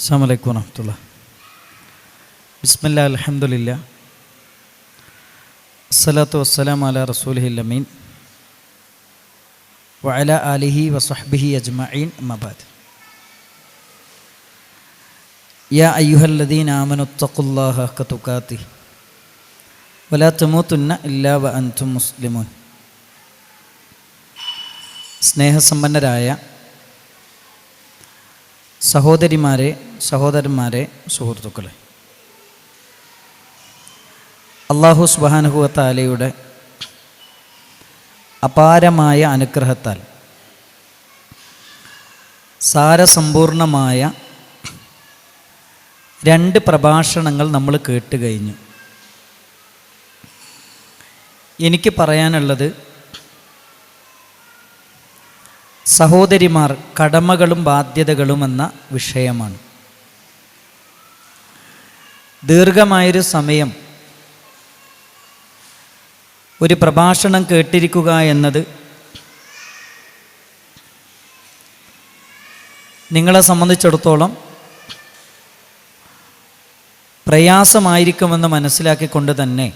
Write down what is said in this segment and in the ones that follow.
അസ്സലാമു അലൈക്കും വറഹ്മത്തുള്ളാഹി. ബിസ്മില്ലാഹി അൽഹംദുലില്ലാഹ് അസ്സലാത്തു വസ്സലാമു അലാ റസൂലിഹിൽ അമീൻ വഅലാ ആലിഹി വസഹ്ബിഹി അജ്മഈൻ അമ്മാ ബഅദ്. യാ അയ്യുഹല്ലദീന ആമനു തഖുല്ലാഹ ഹഖ്ക തുഖാതിഹി വലാ തമൂതുന്ന ഇല്ലാ വഅൻതും മുസ്ലിമൂൻ. സ്നേഹസമ്പന്നരായ സഹോദരിമാരെ, സഹോദരന്മാരെ, സുഹൃത്തുക്കളെ, അല്ലാഹു സുബ്ഹാനഹു വ തആലയുടെ അപാരമായ അനുഗ്രഹത്താൽ സാരസമ്പൂർണമായ 2 പ്രഭാഷണങ്ങൾ നമ്മൾ കേട്ട് കഴിഞ്ഞു. എനിക്ക് പറയാനുള്ളത് സഹോദരിമാർ, കടമകളും ബാധ്യതകളും എന്ന വിഷയമാണ്. ദീർഘമായൊരു സമയം ഒരു പ്രഭാഷണം കേട്ടിരിക്കുക എന്നത് നിങ്ങളെ സംബന്ധിച്ചിടത്തോളം പ്രയാസമായിരിക്കുമെന്ന് മനസ്സിലാക്കിക്കൊണ്ട് തന്നെ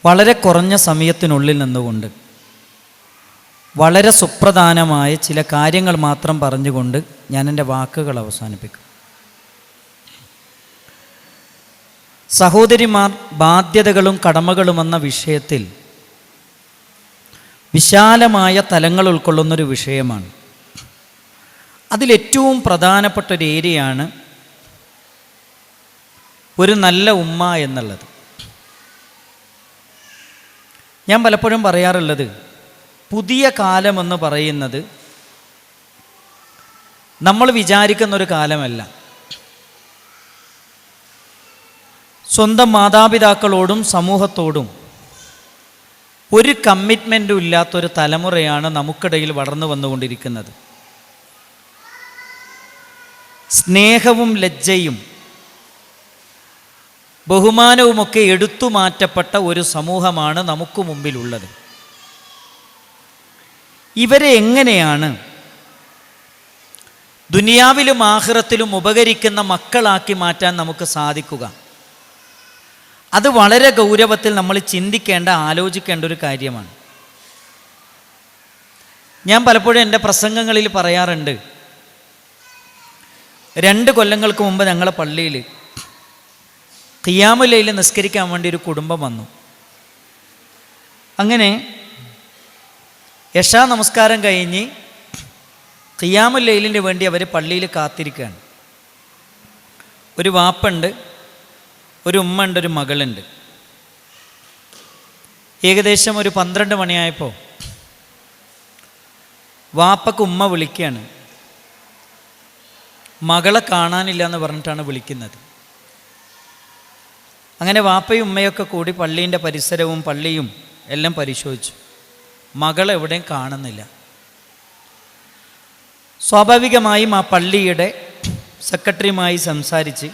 വളരെ കുറഞ്ഞ സമയത്തിനുള്ളിൽ നിന്നുകൊണ്ട് വളരെ സുപ്രധാനമായ ചില കാര്യങ്ങൾ മാത്രം പറഞ്ഞുകൊണ്ട് ഞാൻ എൻ്റെ വാക്കുകൾ അവസാനിപ്പിക്കും. സഹോദരിമാർ, ബാധ്യതകളും കടമകളും എന്ന വിഷയത്തിൽ വിശാലമായ തലങ്ങൾ ഉൾക്കൊള്ളുന്നൊരു വിഷയമാണ്. അതിലേറ്റവും പ്രധാനപ്പെട്ട ഒരു ഏരിയയാണ് ഒരു നല്ല ഉമ്മ എന്നുള്ളത്. ഞാൻ പലപ്പോഴും പറയാറുള്ളത്, പുതിയ കാലമെന്ന് പറയുന്നത് നമ്മൾ വിചാരിക്കുന്നൊരു കാലമല്ല. സ്വന്തം മാതാപിതാക്കളോടും സമൂഹത്തോടും ഒരു കമ്മിറ്റ്മെൻറ്റും ഇല്ലാത്തൊരു തലമുറയാണ് നമുക്കിടയിൽ വളർന്നു വന്നുകൊണ്ടിരിക്കുന്നത്. സ്നേഹവും ലജ്ജയും ബഹുമാനവുമൊക്കെ എടുത്തു മാറ്റപ്പെട്ട ഒരു സമൂഹമാണ് നമുക്ക് മുമ്പിലുള്ളത്. ഇവരെ എങ്ങനെയാണ് ദുനിയാവിലും ആഖിറത്തിലും ഉപകരിക്കുന്ന മക്കളാക്കി മാറ്റാൻ നമുക്ക് സാധിക്കുക? അത് വളരെ ഗൗരവത്തിൽ നമ്മൾ ചിന്തിക്കേണ്ട, ആലോചിക്കേണ്ട ഒരു കാര്യമാണ്. ഞാൻ പലപ്പോഴും എൻ്റെ പ്രസംഗങ്ങളിൽ പറയാറുണ്ട്, 2 കൊല്ലങ്ങൾക്ക് മുമ്പ് ഞങ്ങളെ പള്ളിയിൽ ഖിയാമുൽ ലൈൽ നിസ്കരിക്കാൻ വേണ്ടി ഒരു കുടുംബം വന്നു. അങ്ങനെ ഇശാ നമസ്കാരം കഴിഞ്ഞ് ഖിയാമുൽ ലൈലിന് വേണ്ടി അവർ പള്ളിയിൽ കാത്തിരിക്കുകയാണ്. ഒരു വാപ്പുണ്ട്, ഒരു ഉമ്മ ഉണ്ട്, ഒരു മകളുണ്ട്. ഏകദേശം ഒരു 12 മണിയായപ്പോൾ വാപ്പക്ക് ഉമ്മ വിളിക്കുകയാണ്. മകളെ കാണാനില്ല എന്ന് പറഞ്ഞിട്ടാണ് വിളിക്കുന്നത്. അങ്ങനെ വാപ്പയും ഉമ്മയൊക്കെ കൂടി പള്ളീൻ്റെ പരിസരവും പള്ളിയും എല്ലാം പരിശോധിച്ചു. മകളെവിടെയും കാണുന്നില്ല. സ്വാഭാവികമായും ആ പള്ളിയുടെ സെക്രട്ടറിയുമായി സംസാരിച്ച്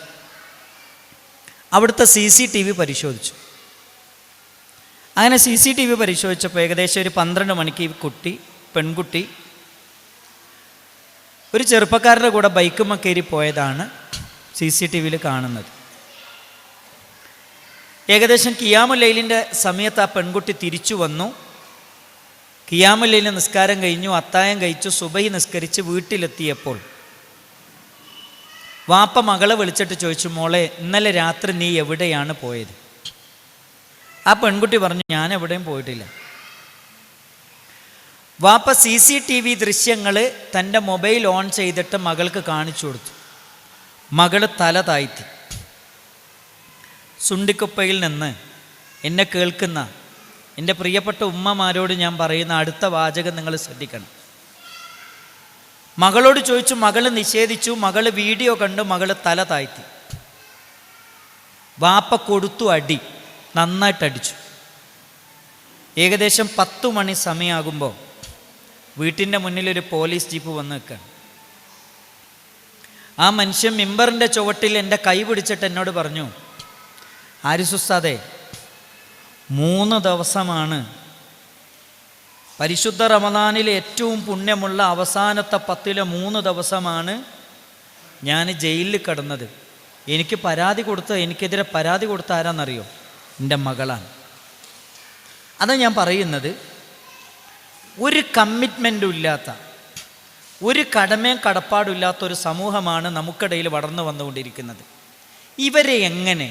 അവിടുത്തെ CCTV പരിശോധിച്ചു. അങ്ങനെ CCTV പരിശോധിച്ചപ്പോൾ ഏകദേശം ഒരു 12 മണിക്ക് ഈ പെൺകുട്ടി ഒരു ചെറുപ്പക്കാരുടെ കൂടെ ബൈക്കുമ്മ കയറി പോയതാണ് CCTVയിൽ കാണുന്നത്. ഏകദേശം ഖിയാമുൽ ലൈലിൻ്റെ സമയത്ത് ആ പെൺകുട്ടി തിരിച്ചു വന്നു. ഖിയാമുൽ ലൈൽ നിസ്കാരം കഴിഞ്ഞു, അത്തായം കഴിച്ചു, സുബഹി നിസ്കരിച്ച് വീട്ടിലെത്തിയപ്പോൾ വാപ്പ മകളെ വിളിച്ചിട്ട് ചോദിച്ചു, മോളെ, ഇന്നലെ രാത്രി നീ എവിടെയാണ് പോയത്? ആ പെൺകുട്ടി പറഞ്ഞു, ഞാൻ എവിടെയും പോയിട്ടില്ല. വാപ്പ CCTV ദൃശ്യങ്ങൾ തൻ്റെ മൊബൈൽ ഓൺ ചെയ്തിട്ട് മകൾക്ക് കാണിച്ചു കൊടുത്തു. മകൾ തല താഴ്ത്തി. സുണ്ടിക്കുപ്പയിൽ നിന്ന് എന്നെ കേൾക്കുന്ന എൻ്റെ പ്രിയപ്പെട്ട ഉമ്മമാരോട് ഞാൻ പറയുന്ന അടുത്ത വാചകം നിങ്ങൾ ശ്രദ്ധിക്കണം. മകളോട് ചോദിച്ചു, മകൾ നിഷേധിച്ചു. മകൾ വീഡിയോ കണ്ട് മകൾ തല താഴ്ത്തി. വാപ്പ കൊടുത്തു അടി, നന്നായിട്ട് അടിച്ചു. ഏകദേശം 10 മണി സമയമാകുമ്പോൾ വീട്ടിൻ്റെ മുന്നിലൊരു പോലീസ് ജീപ്പ് വന്ന് നിൽക്കുകയാണ്. ആ മനുഷ്യൻ മിമ്പറിൻ്റെ ചുവട്ടിൽ എൻ്റെ കൈ പിടിച്ചിട്ട് എന്നോട് പറഞ്ഞു, ആരിസ് ഉസ്താദേ, 3 ദിവസമാണ് പരിശുദ്ധ റമദാനിലെ ഏറ്റവും പുണ്യമുള്ള അവസാനത്തെ 10-ലെ 3 ദിവസമാണ് ഞാൻ ജയിലിൽ കിടന്നത്, എനിക്കെതിരെ പരാതി കൊടുത്ത ആരാന്നറിയോ? എൻ്റെ മകളാണ്. അതാ ഞാൻ പറയുന്നത്, ഒരു കമ്മിറ്റ്മെൻറ്റും ഇല്ലാത്ത, ഒരു കടമയും കടപ്പാടും ഇല്ലാത്ത ഒരു സമൂഹമാണ് നമുക്കിടയിൽ വളർന്നു വന്നുകൊണ്ടിരിക്കുന്നത്. ഇവരെ എങ്ങനെ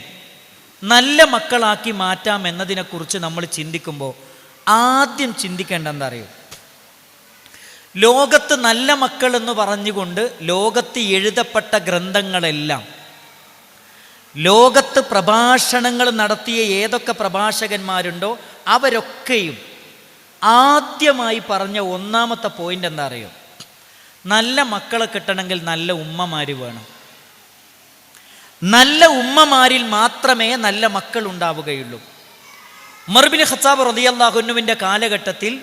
നല്ല മക്കളാക്കി മാറ്റാം എന്നതിനെക്കുറിച്ച് നമ്മൾ ചിന്തിക്കുമ്പോൾ ആദ്യം ചിന്തിക്കേണ്ട എന്താ അറിയോ? ലോകത്ത് നല്ല മക്കൾ എന്ന് പറഞ്ഞുകൊണ്ട് ലോകത്ത് എഴുതപ്പെട്ട ഗ്രന്ഥങ്ങളെല്ലാം, ലോകത്ത് പ്രഭാഷണങ്ങൾ നടത്തിയ ഏതൊക്കെ പ്രഭാഷകന്മാരുണ്ടോ അവരൊക്കെയും ആദ്യമായി പറഞ്ഞ ഒന്നാമത്തെ പോയിന്റ് എന്താ അറിയോ? നല്ല മക്കളെ കിട്ടണമെങ്കിൽ നല്ല ഉമ്മമാർ വേണം. നല്ല ഉമ്മമാരിൽ മാത്രമേ നല്ല മക്കൾ ഉണ്ടാവുകയുള്ളൂ. ഉമർ ഇബ്നു ഖത്താബ് റളിയല്ലാഹു അൻഹുവിൻ്റെ കാലഘട്ടത്തിൽ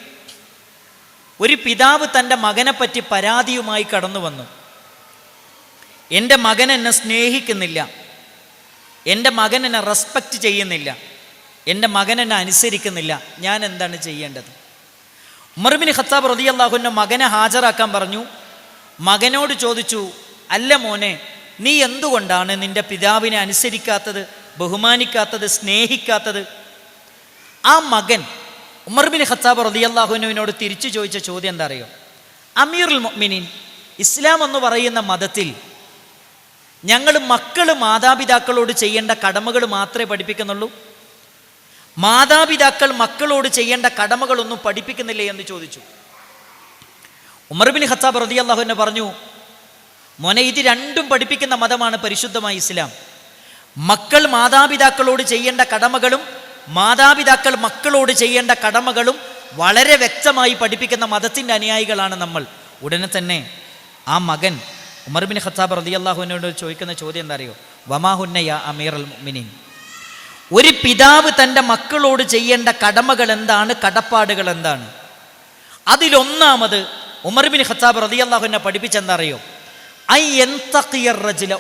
ഒരു പിതാവ് തൻ്റെ മകനെ പറ്റി പരാതിയുമായി കടന്നു വന്നു. എൻ്റെ മകൻ എന്നെ സ്നേഹിക്കുന്നില്ല, എൻ്റെ മകൻ എന്നെ റെസ്പെക്റ്റ് ചെയ്യുന്നില്ല, എൻ്റെ മകൻ എന്നെ അനുസരിക്കുന്നില്ല, ഞാൻ എന്താണ് ചെയ്യേണ്ടത്? ഉമർ ഇബ്നു ഖത്താബ് റളിയല്ലാഹു അൻഹു മകനെ ഹാജരാക്കാൻ പറഞ്ഞു. മകനോട് ചോദിച്ചു, അല്ല മോനെ, നീ എന്തുകൊണ്ടാണ് നിൻ്റെ പിതാവിനെ അനുസരിക്കാത്തത്, ബഹുമാനിക്കാത്തത്, സ്നേഹിക്കാത്തത്? ആ മകൻ ഉമർ ഇബ്നു ഖത്താബ് റളിയല്ലാഹു അൻഹുവിനോട് തിരിച്ചു ചോദിച്ച ചോദ്യം എന്താ അറിയോ? അമീറുൽ മുഅ്മിനീൻ, ഇസ്ലാം എന്ന് പറയുന്ന മതത്തിൽ ഞങ്ങൾ മക്കൾ മാതാപിതാക്കളോട് ചെയ്യേണ്ട കടമകൾ മാത്രമേ പഠിപ്പിക്കുന്നുള്ളൂ, മാതാപിതാക്കൾ മക്കളോട് ചെയ്യേണ്ട കടമകളൊന്നും പഠിപ്പിക്കുന്നില്ലേ എന്ന് ചോദിച്ചു. ഉമർ ഇബ്നു ഖത്താബ് റളിയല്ലാഹു അൻഹു പറഞ്ഞു, മോനെ, ഇത് രണ്ടും പഠിപ്പിക്കുന്ന മതമാണ് പരിശുദ്ധമായ ഇസ്ലാം. മക്കൾ മാതാപിതാക്കളോട് ചെയ്യേണ്ട കടമകളും മാതാപിതാക്കൾ മക്കളോട് ചെയ്യേണ്ട കടമകളും വളരെ വ്യക്തമായി പഠിപ്പിക്കുന്ന മതത്തിൻ്റെ അനുയായികളാണ് നമ്മൾ. ഉടനെ തന്നെ ആ മകൻ ഉമർ ഇബ്നു ഖത്താബ് റളിയല്ലാഹു അൻഹുവിനോട് ചോദിക്കുന്ന ചോദ്യം എന്താ അറിയോ? വമാഹുന്ന യാ അമീറുൽ മുഅ്മിനീൻ, ഒരു പിതാവ് തൻ്റെ മക്കളോട് ചെയ്യേണ്ട കടമകൾ എന്താണ്, കടപ്പാടുകൾ എന്താണ്? അതിലൊന്നാമത് ഉമർ ഇബ്നു ഖത്താബ് റളിയല്ലാഹു അൻഹു പഠിപ്പിച്ചെന്താ അറിയോ?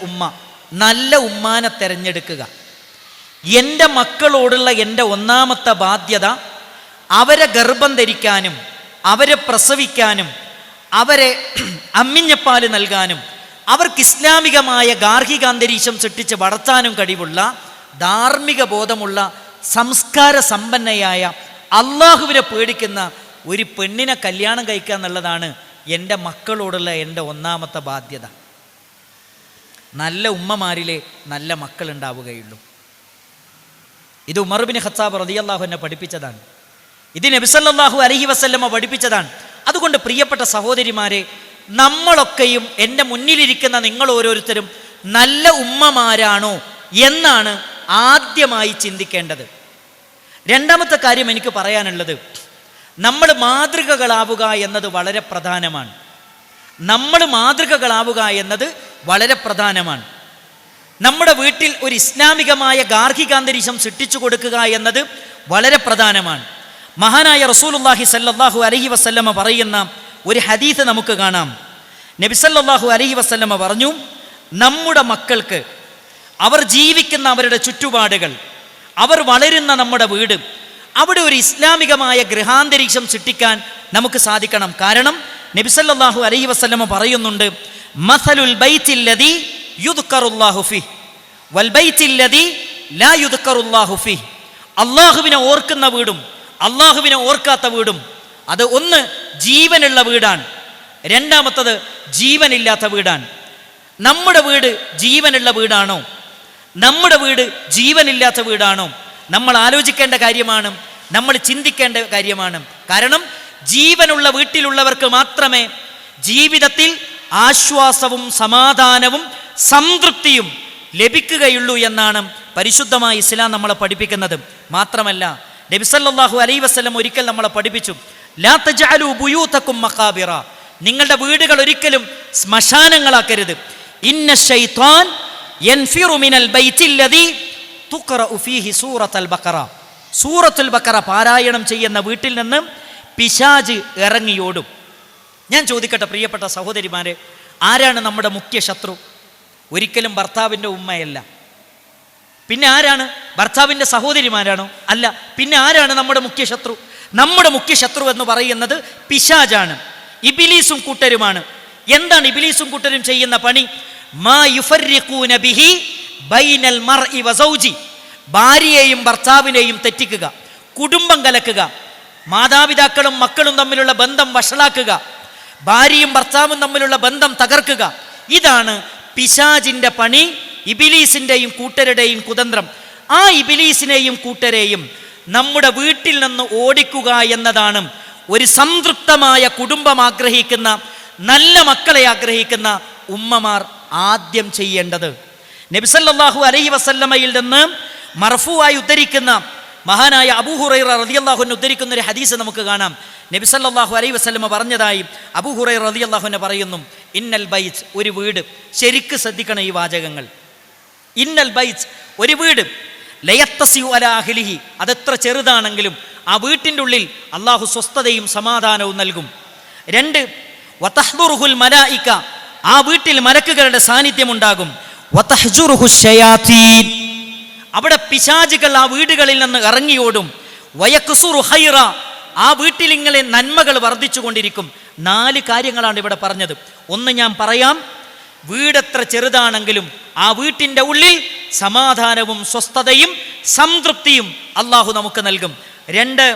ഉമ്മ, നല്ല ഉമ്മാനെ തിരഞ്ഞെടുക്കുക. എൻ്റെ മക്കളോടുള്ള എൻ്റെ ഒന്നാമത്തെ ബാധ്യത അവരെ ഗർഭം ധരിക്കാനും അവരെ പ്രസവിക്കാനും അവരെ അമ്മിഞ്ഞപ്പാല് നൽകാനും അവർക്ക് ഇസ്ലാമികമായ ഗാർഹികാന്തരീക്ഷം സൃഷ്ടിച്ച് വളർത്താനും കഴിവുള്ള ധാർമ്മിക ബോധമുള്ള സംസ്കാര സമ്പന്നയായ അള്ളാഹുവിനെ പേടിക്കുന്ന ഒരു പെണ്ണിനെ കല്യാണം കഴിക്കുക എന്നുള്ളതാണ് എൻ്റെ മക്കളോടുള്ള എൻ്റെ ഒന്നാമത്തെ ബാധ്യത. നല്ല ഉമ്മമാരിലെ നല്ല മക്കൾ ഉണ്ടാവുകയുള്ളൂ. ഇത് ഉമർ ഇബ്നു ഖത്താബ് റളിയല്ലാഹു അൻഹു പഠിപ്പിച്ചതാണ്. ഇത് നബി സല്ലല്ലാഹു അലൈഹി വസല്ലമ പഠിപ്പിച്ചതാണ്. അതുകൊണ്ട് പ്രിയപ്പെട്ട സഹോദരിമാരെ, നമ്മളൊക്കെയും എൻ്റെ മുന്നിലിരിക്കുന്ന നിങ്ങൾ ഓരോരുത്തരും നല്ല ഉമ്മമാരാണോ എന്നാണ് ആദ്യമായി ചിന്തിക്കേണ്ടത്. രണ്ടാമത്തെ കാര്യം എനിക്ക് പറയാനുള്ളത്, നമ്മൾ മാതൃകകളാവുക എന്നത് വളരെ പ്രധാനമാണ്. നമ്മൾ മാതൃകകളാവുക എന്നത് വളരെ പ്രധാനമാണ്. നമ്മുടെ വീട്ടിൽ ഒരു ഇസ്ലാമികമായ ഗാർഹികാന്തരീക്ഷം സൃഷ്ടിച്ചു കൊടുക്കുക എന്നത് വളരെ പ്രധാനമാണ്. മഹാനായ റസൂലുള്ളാഹി സല്ലല്ലാഹു അലൈഹി വസല്ലമ പറയുന്ന ഒരു ഹദീസ് നമുക്ക് കാണാം. നബി സല്ലല്ലാഹു അലൈഹി വസല്ലമ പറഞ്ഞു, നമ്മുടെ മക്കൾക്ക് അവർ ജീവിക്കുന്ന അവരുടെ ചുറ്റുപാടുകൾ, അവർ വളരുന്ന നമ്മുടെ വീട്, അവിടെ ഒരു ഇസ്ലാമികമായ ഗൃഹാന്തരീക്ഷം സൃഷ്ടിക്കാൻ നമുക്ക് സാധിക്കണം. കാരണം നബി സല്ലല്ലാഹു അലൈഹി വസല്ലമ പറയുന്നുണ്ട്, മസലുൽ ബൈത്തില്ലദീ യുദ്കറുല്ലാഹു ഫിഹി വൽ ബൈത്തില്ലദീ ലാ യുദ്കറുല്ലാഹു ഫിഹി. അല്ലാഹുവിനെ ഓർക്കുന്ന വീടും അല്ലാഹുവിനെ ഓർക്കാത്ത വീടും, അത് ഒന്ന് ജീവനുള്ള വീടാണ്, രണ്ടാമത്തത് ജീവനില്ലാത്ത വീടാണ്. നമ്മുടെ വീട് ജീവനുള്ള വീടാണോ, നമ്മുടെ വീട് ജീവനില്ലാത്ത വീടാണോ? നമ്മൾ ആലോചിക്കേണ്ട കാര്യമാണ്, നമ്മൾ ചിന്തിക്കേണ്ട കാര്യമാണ്. കാരണം ജീവനുള്ള വീട്ടിലുള്ളവർക്ക് മാത്രമേ ജീവിതത്തിൽ ആശ്വാസവും സമാധാനവും സംതൃപ്തിയും ലഭിക്കുകയുള്ളൂ എന്നാണ് പരിശുദ്ധമായ ഇസ്ലാം നമ്മളെ പഠിപ്പിക്കുന്നത്. മാത്രമല്ല നബി സല്ലല്ലാഹു അലൈഹി വസല്ലം ഒരിക്കൽ നമ്മളെ പഠിപ്പിച്ചു, ലാ തജ്അലൂ ബുയൂതകും മഖാബിറ, നിങ്ങളുടെ വീടുകൾ ഒരിക്കലും ശ്മശാനങ്ങളാക്കരുത്. ഇന്ന ശൈത്വാൻ യൻഫിറു മിനൽ ബൈത്തില്ലദീ തുഖറഉ ഫീഹി സൂറത്തുൽ ബഖറ, സൂറത്തുൽ ബഖറ പാരായണം ചെയ്യുന്ന വീട്ടിൽ നിന്ന് പിശാച് ഇറങ്ങിയോടും. ഞാൻ ചോദിക്കട്ടെ പ്രിയപ്പെട്ട സഹോദരിമാരെ, ആരാണ് നമ്മുടെ മുഖ്യ ശത്രു? ഒരിക്കലും ഭർത്താവിൻ്റെ ഉമ്മയല്ല. പിന്നെ ആരാണ്? ഭർത്താവിൻ്റെ സഹോദരിമാരാണോ? അല്ല. പിന്നെ ആരാണ് നമ്മുടെ മുഖ്യ ശത്രു? നമ്മുടെ മുഖ്യ ശത്രു എന്ന് പറയുന്നത് പിശാചാണ്, ഇബ്ലീസും കൂട്ടരുമാണ്. എന്താണ് ഇബ്ലീസും കൂട്ടരും ചെയ്യുന്ന പണി? മാ യുഫർരിഖൂന ബിഹി ബൈനൽ മർഇ വസൗജി, ഭാര്യയെയും ഭർത്താവിനെയും തെറ്റിക്കുക, കുടുംബം കലക്കുക, മാതാപിതാക്കളും മക്കളും തമ്മിലുള്ള ബന്ധം വഷളാക്കുക, ഭാര്യയും ഭർത്താവും തമ്മിലുള്ള ബന്ധം തകർക്കുക. ഇതാണ് പിശാചിന്റെ പണി, ഇബിലീസിന്റെയും കൂട്ടരുടെയും കുതന്ത്രം. ആ ഇബിലീസിനെയും കൂട്ടരെയും നമ്മുടെ വീട്ടിൽ നിന്ന് ഓടിക്കുക എന്നതാണ് ഒരു സംതൃപ്തമായ കുടുംബം ആഗ്രഹിക്കുന്ന, നല്ല മക്കളെ ആഗ്രഹിക്കുന്ന ഉമ്മമാർ ആദ്യം ചെയ്യേണ്ടത്. നബി സല്ലല്ലാഹു അലൈഹി വസല്ലമയിൽ നിന്ന് മർഫൂആയി ഉദ്ധരിക്കുന്ന മഹാനായ അബൂ ഹുറൈറ റളിയല്ലാഹു അൻഹു ഉദ്ധരിക്കുന്ന ഒരു ഹദീസ് നമുക്ക് കാണാം. നബി സല്ലല്ലാഹു അലൈഹി വസല്ലമ പറഞ്ഞതായി അബൂ ഹുറൈറ റളിയല്ലാഹു അൻഹു പറയുന്നു, ഇന്നൽ ബൈത്ത്, ഒരു വീട്. ശരിക്ക് ശ്രദ്ധിക്കണം ഈ വാചകങ്ങൾ. ഇന്നൽ ബൈത്ത്, ഒരു വീട്, ലയത്തസിഉ അലാ അഹ്ലിഹി, അതെത്ര ചെറുതാണെങ്കിലും ആ വീട്ടിൻ്റെ ഉള്ളിൽ അള്ളാഹു സ്വസ്ഥതയും സമാധാനവും നൽകും. 2, വതഹ്ദുറുഹുൽ മലായിക, ആ വീട്ടിൽ മലക്കുകളുടെ സാന്നിധ്യം ഉണ്ടാകും. വതഹ്ജുറുഹു ശയാതീൻ, അവിടെ പിശാചുകൾ ആ വീടുകളിൽ നിന്ന് ഇറങ്ങിയോടും. വയക്സുറു ഖൈറ, ആ വീട്ടിൽ ഇങ്ങനെ നന്മകൾ വർദ്ധിച്ചു കൊണ്ടിരിക്കും. 4 കാര്യങ്ങളാണ് ഇവിടെ പറഞ്ഞത്. ഒന്ന് ഞാൻ പറയാം, വീടെത്ര ചെറുതാണെങ്കിലും ആ വീട്ടിൻ്റെ ഉള്ളിൽ സമാധാനവും സ്വസ്ഥതയും സംതൃപ്തിയും അള്ളാഹു നമുക്ക് നൽകും. 2,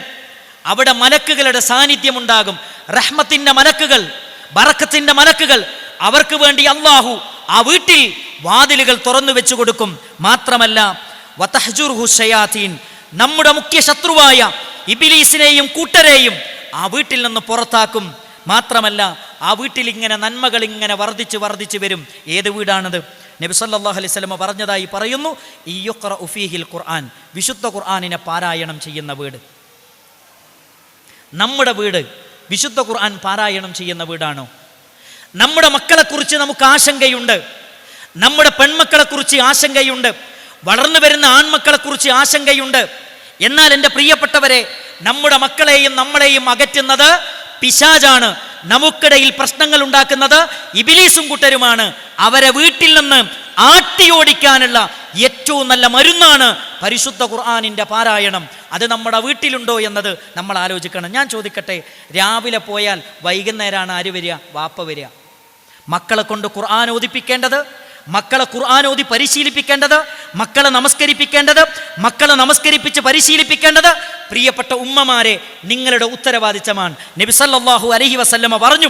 അവിടെ മലക്കുകളുടെ സാന്നിധ്യം ഉണ്ടാകും. റഹ്മത്തിൻ്റെ മലക്കുകൾ, ബറക്കത്തിൻ്റെ മലക്കുകൾ, അവർക്ക് വേണ്ടി അള്ളാഹു ആ വീട്ടിൽ വാതിലുകൾ തുറന്നു വെച്ചു കൊടുക്കും. മാത്രമല്ല വതഹ്ജുറുഹു ശയാതീൻ, നമ്മുടെ മുഖ്യ ശത്രുവായ ഇബ്ലീസിനെയും കൂട്ടരെയും ആ വീട്ടിൽ നിന്ന് പുറത്താക്കും. മാത്രമല്ല ആ വീട്ടിൽ ഇങ്ങനെ നന്മകൾ ഇങ്ങനെ വർദ്ധിച്ച് വരും. ഏത് വീടാണത്? നബി സല്ലല്ലാഹു അലൈഹി വസല്ലം പറഞ്ഞതായി പറയുന്നു, ഇയഖ്റഉ ഫീഹിൽ ഖുർആൻ, വിശുദ്ധ ഖുർആനിനെ പാരായണം ചെയ്യുന്ന വീട്. നമ്മുടെ വീട് വിശുദ്ധ ഖുർആൻ പാരായണം ചെയ്യുന്ന വീടാണോ? നമ്മുടെ മക്കളെക്കുറിച്ച് നമുക്ക് ആശങ്കയുണ്ട്, നമ്മുടെ പെൺമക്കളെക്കുറിച്ച് ആശങ്കയുണ്ട്, വളർന്നു വരുന്ന ആൺമക്കളെക്കുറിച്ച് ആശങ്കയുണ്ട്. എന്നാൽ എൻ്റെ പ്രിയപ്പെട്ടവരെ, നമ്മുടെ മക്കളെയും നമ്മളെയും അകറ്റുന്നത് പിശാചാണ്. നമുക്കിടയിൽ പ്രശ്നങ്ങൾ ഉണ്ടാക്കുന്നത് ഇബ്ലീസും കൂട്ടരുമാണ്. അവരെ വീട്ടിൽ നിന്ന് ആട്ടിയോടിക്കാനുള്ള ഏറ്റവും നല്ല മരുന്നാണ് പരിശുദ്ധ ഖുർആനിൻ്റെ പാരായണം. അത് നമ്മുടെ വീട്ടിലുണ്ടോ എന്നത് നമ്മൾ ആലോചിക്കണം. ഞാൻ ചോദിക്കട്ടെ, രാവിലെ പോയാൽ വൈകുന്നേരമാണ് ആര് വരിക? വാപ്പ വരിക. മക്കളെ കൊണ്ട് ഖുർആൻ ഓതിപ്പിക്കേണ്ടത്, മക്കളെ ഖുർആൻ ഓതി പരിശീലിപ്പിക്കേണ്ടത്, മക്കളെ നമസ്കരിപ്പിക്കേണ്ടത്, മക്കളെ നമസ്കരിപ്പിച്ച് പരിശീലിപ്പിക്കേണ്ടത് പ്രിയപ്പെട്ട ഉമ്മമാരെ നിങ്ങളുടെ ഉത്തരവാദിത്തമാണ്. നബി സല്ലല്ലാഹു അലൈഹി വസല്ലമ പറഞ്ഞു,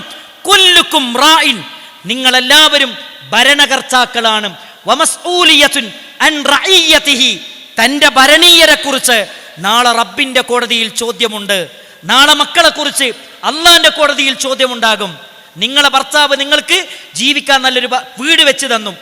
കുല്ലുക്കും റാഇൻ, നിങ്ങളെല്ലാവരും ഭരണകർത്താക്കളാണ്. വമസ്ഊലിയത്തുൻ അൻ റഇയ്യതിഹി, തൻ്റെ ഭരണീയരെക്കുറിച്ച് നാളെ റബ്ബിൻ്റെ കോടതിയിൽ ചോദ്യമുണ്ട്. നാളെ മക്കളെക്കുറിച്ച് അള്ളാന്റെ കോടതിയിൽ ചോദ്യമുണ്ടാകും. നിങ്ങളെ ഭർത്താവ് നിങ്ങൾക്ക് ജീവിക്കാൻ നല്ലൊരു വീട് വെച്ച് തന്നു,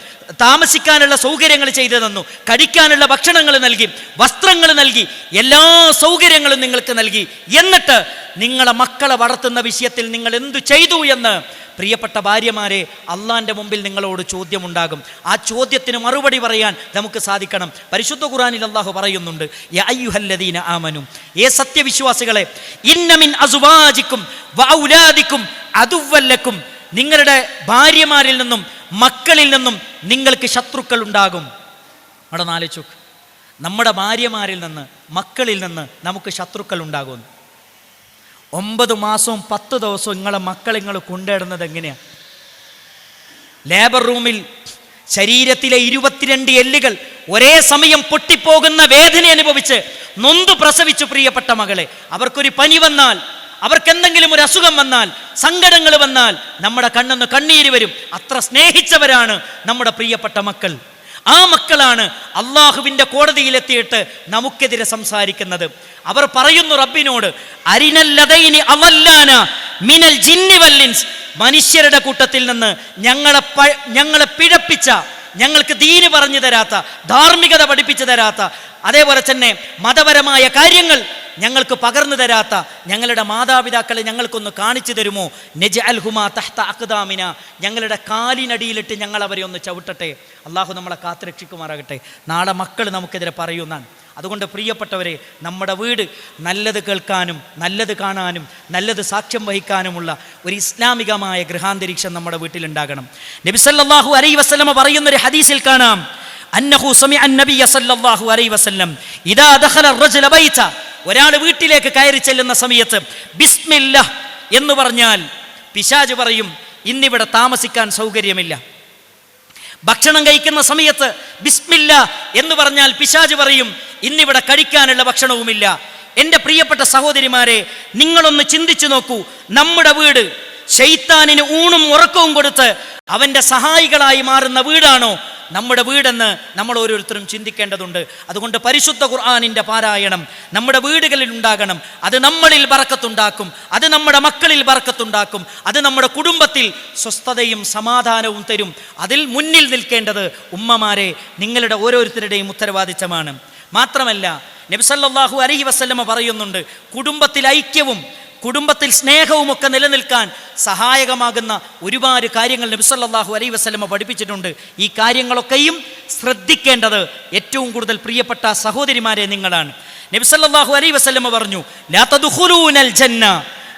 താമസിക്കാനുള്ള സൗകര്യങ്ങൾ ചെയ്തു തന്നു, കഴിക്കാനുള്ള ഭക്ഷണങ്ങൾ നൽകി, വസ്ത്രങ്ങൾ നൽകി, എല്ലാ സൗകര്യങ്ങളും നിങ്ങൾക്ക് നൽകി. എന്നിട്ട് നിങ്ങളെ മക്കളെ വളർത്തുന്ന വിഷയത്തിൽ നിങ്ങൾ എന്തു ചെയ്തു എന്ന് പ്രിയപ്പെട്ട ഭാര്യമാരെ അള്ളാന്റെ മുമ്പിൽ നിങ്ങളോട് ചോദ്യമുണ്ടാകും. ആ ചോദ്യത്തിന് മറുപടി പറയാൻ നമുക്ക് സാധിക്കണം. പരിശുദ്ധ ഖുർആനിൽ അള്ളാഹു പറയുന്നുണ്ട്, യാ അയ്യുഹല്ലദീന ആമനു, ഏ സത്യവിശ്വാസികളെ, ഇന്ന മിൻ അസ്വാജിക്കും വഔലാദിക്കും അദുവ്വല്ലക്കും, നിങ്ങളുടെ ഭാര്യമാരിൽ നിന്നും മക്കളിൽ നിന്നും നിങ്ങൾക്ക് ശത്രുക്കൾ ഉണ്ടാകും. അവിടെ നാലിച്ചു, നമ്മുടെ ഭാര്യമാരിൽ നിന്ന് മക്കളിൽ നിന്ന് നമുക്ക് ശത്രുക്കൾ ഉണ്ടാകും. 9 മാസവും 10 ദിവസവും നിങ്ങളെ മക്കളെ നിങ്ങൾ കൊണ്ടിടുന്നത് എങ്ങനെയാണ്? ലേബർ റൂമിൽ ശരീരത്തിലെ 22 എല്ലുകൾ ഒരേ സമയം പൊട്ടിപ്പോകുന്ന വേദന അനുഭവിച്ച് നൊന്ത് പ്രസവിച്ചു പ്രിയപ്പെട്ട മകളെ, അവർക്കൊരു പനി വന്നാൽ, അവർക്കെന്തെങ്കിലും ഒരു അസുഖം വന്നാൽ, സങ്കടങ്ങൾ വന്നാൽ നമ്മുടെ കണ്ണെന്ന് കണ്ണീര് വരും. അത്ര സ്നേഹിച്ചവരാണ് നമ്മുടെ പ്രിയപ്പെട്ട മക്കൾ. ആ മക്കളാണ് അള്ളാഹുവിൻ്റെ കോടതിയിലെത്തിയിട്ട് നമുക്കെതിരെ സംസാരിക്കുന്നത്. അവർ പറയുന്നു റബ്ബിനോട്, അരിനല്ലദൈനി അവല്ലാന മിനൽ ജിന്നി വൽ ഇൻസ്, മനുഷ്യരുടെ കൂട്ടത്തിൽ നിന്ന് ഞങ്ങളെ പിഴപ്പിച്ച, ഞങ്ങൾക്ക് ദീന് പറഞ്ഞു തരാത്ത, ധാർമ്മികത പഠിപ്പിച്ചു തരാത്ത, അതേപോലെ തന്നെ മതപരമായ കാര്യങ്ങൾ ഞങ്ങൾക്ക് പകർന്നു തരാത്ത ഞങ്ങളുടെ മാതാപിതാക്കളെ ഞങ്ങൾക്കൊന്ന് കാണിച്ചു തരുമോ? നജ്അൽഹുമാ തഹ്ത അഖ്ദാമിന, ഞങ്ങളുടെ കാലിനടിയിലിട്ട് ഞങ്ങൾ അവരെ ഒന്ന് ചവിട്ടട്ടെ. അള്ളാഹു നമ്മളെ കാത്തുരക്ഷിക്കുമാറാകട്ടെ. നാളെ മക്കൾ നമുക്കെതിരെ പറയുന്നതാണ്. അതുകൊണ്ട് പ്രിയപ്പെട്ടവരെ, നമ്മുടെ വീട് നല്ലത് കേൾക്കാനും നല്ലത് കാണാനും നല്ലത് സാക്ഷ്യം വഹിക്കാനുമുള്ള ഒരു ഇസ്ലാമികമായ ഗൃഹാന്തരീക്ഷം നമ്മുടെ വീട്ടിലുണ്ടാകണം. നബി സല്ലല്ലാഹു അലൈഹി വസല്ലമ പറയുന്നൊരു ഹദീസിൽ കാണാം, അന്നഹു സമിഅ അൻ-നബിയ സല്ലല്ലാഹു അലൈഹി വസല്ലം ഇദാ ദഖല അർ-റജുല ബൈത, ഒരാൾ വീട്ടിലേക്ക് കയറി ചെല്ലുന്ന സമയത്ത് ബിസ്മില്ലാഹ് എന്ന് പറഞ്ഞാൽ പിശാച് പറയും, ഇന്നിവിടെ താമസിക്കാൻ സൗകര്യമില്ല. ഭക്ഷണം കഴിക്കുന്ന സമയത്ത് ബിസ്മില്ല എന്ന് പറഞ്ഞാൽ പിശാച് പറയും ഇന്നിവിടെ കഴിക്കാനുള്ള ഭക്ഷണവുമില്ല. എൻ്റെ പ്രിയപ്പെട്ട സഹോദരിമാരെ, നിങ്ങളൊന്ന് ചിന്തിച്ചു നോക്കൂ. നമ്മുടെ വീട് ശൈത്താനിന് ഊണും ഉറക്കവും കൊടുത്ത് അവൻ്റെ സഹായികളായി മാറുന്ന വീടാണോ നമ്മുടെ വീടെന്ന് നമ്മൾ ഓരോരുത്തരും ചിന്തിക്കേണ്ടതുണ്ട്. അതുകൊണ്ട് പരിശുദ്ധ ഖുർആനിൻ്റെ പാരായണം നമ്മുടെ വീടുകളിൽ ഉണ്ടാകണം. അത് നമ്മളിൽ ബറക്കത്തുണ്ടാക്കും, അത് നമ്മുടെ മക്കളിൽ ബറക്കത്തുണ്ടാക്കും, അത് നമ്മുടെ കുടുംബത്തിൽ സ്വസ്ഥതയും സമാധാനവും തരും. അതിൽ മുന്നിൽ നിൽക്കേണ്ടത് ഉമ്മമാരെ, നിങ്ങളുടെ ഓരോരുത്തരുടെയും ഉത്തരവാദിത്തമാണ്. മാത്രമല്ല, നബി സല്ലല്ലാഹു അലൈഹി വസല്ലമ പറയുന്നുണ്ട്, കുടുംബത്തിൽ ഐക്യവും കുടുംബത്തിൽ സ്നേഹവും ഒക്കെ നിലനിൽക്കാൻ സഹായകമാകുന്ന ഒരുപാട് കാര്യങ്ങൾ നബി സല്ലല്ലാഹു അലൈഹി വസല്ലമ പഠിപ്പിച്ചിട്ടുണ്ട്. ഈ കാര്യങ്ങളൊക്കെയും ശ്രദ്ധിക്കേണ്ടത് ഏറ്റവും കൂടുതൽ പ്രിയപ്പെട്ട സഹോദരിമാരെ നിങ്ങളാണ്. നബി സല്ലല്ലാഹു അലൈഹി വസല്ലമ പറഞ്ഞു, ലാ തദ്ഖുലൂനൽ ജന്ന,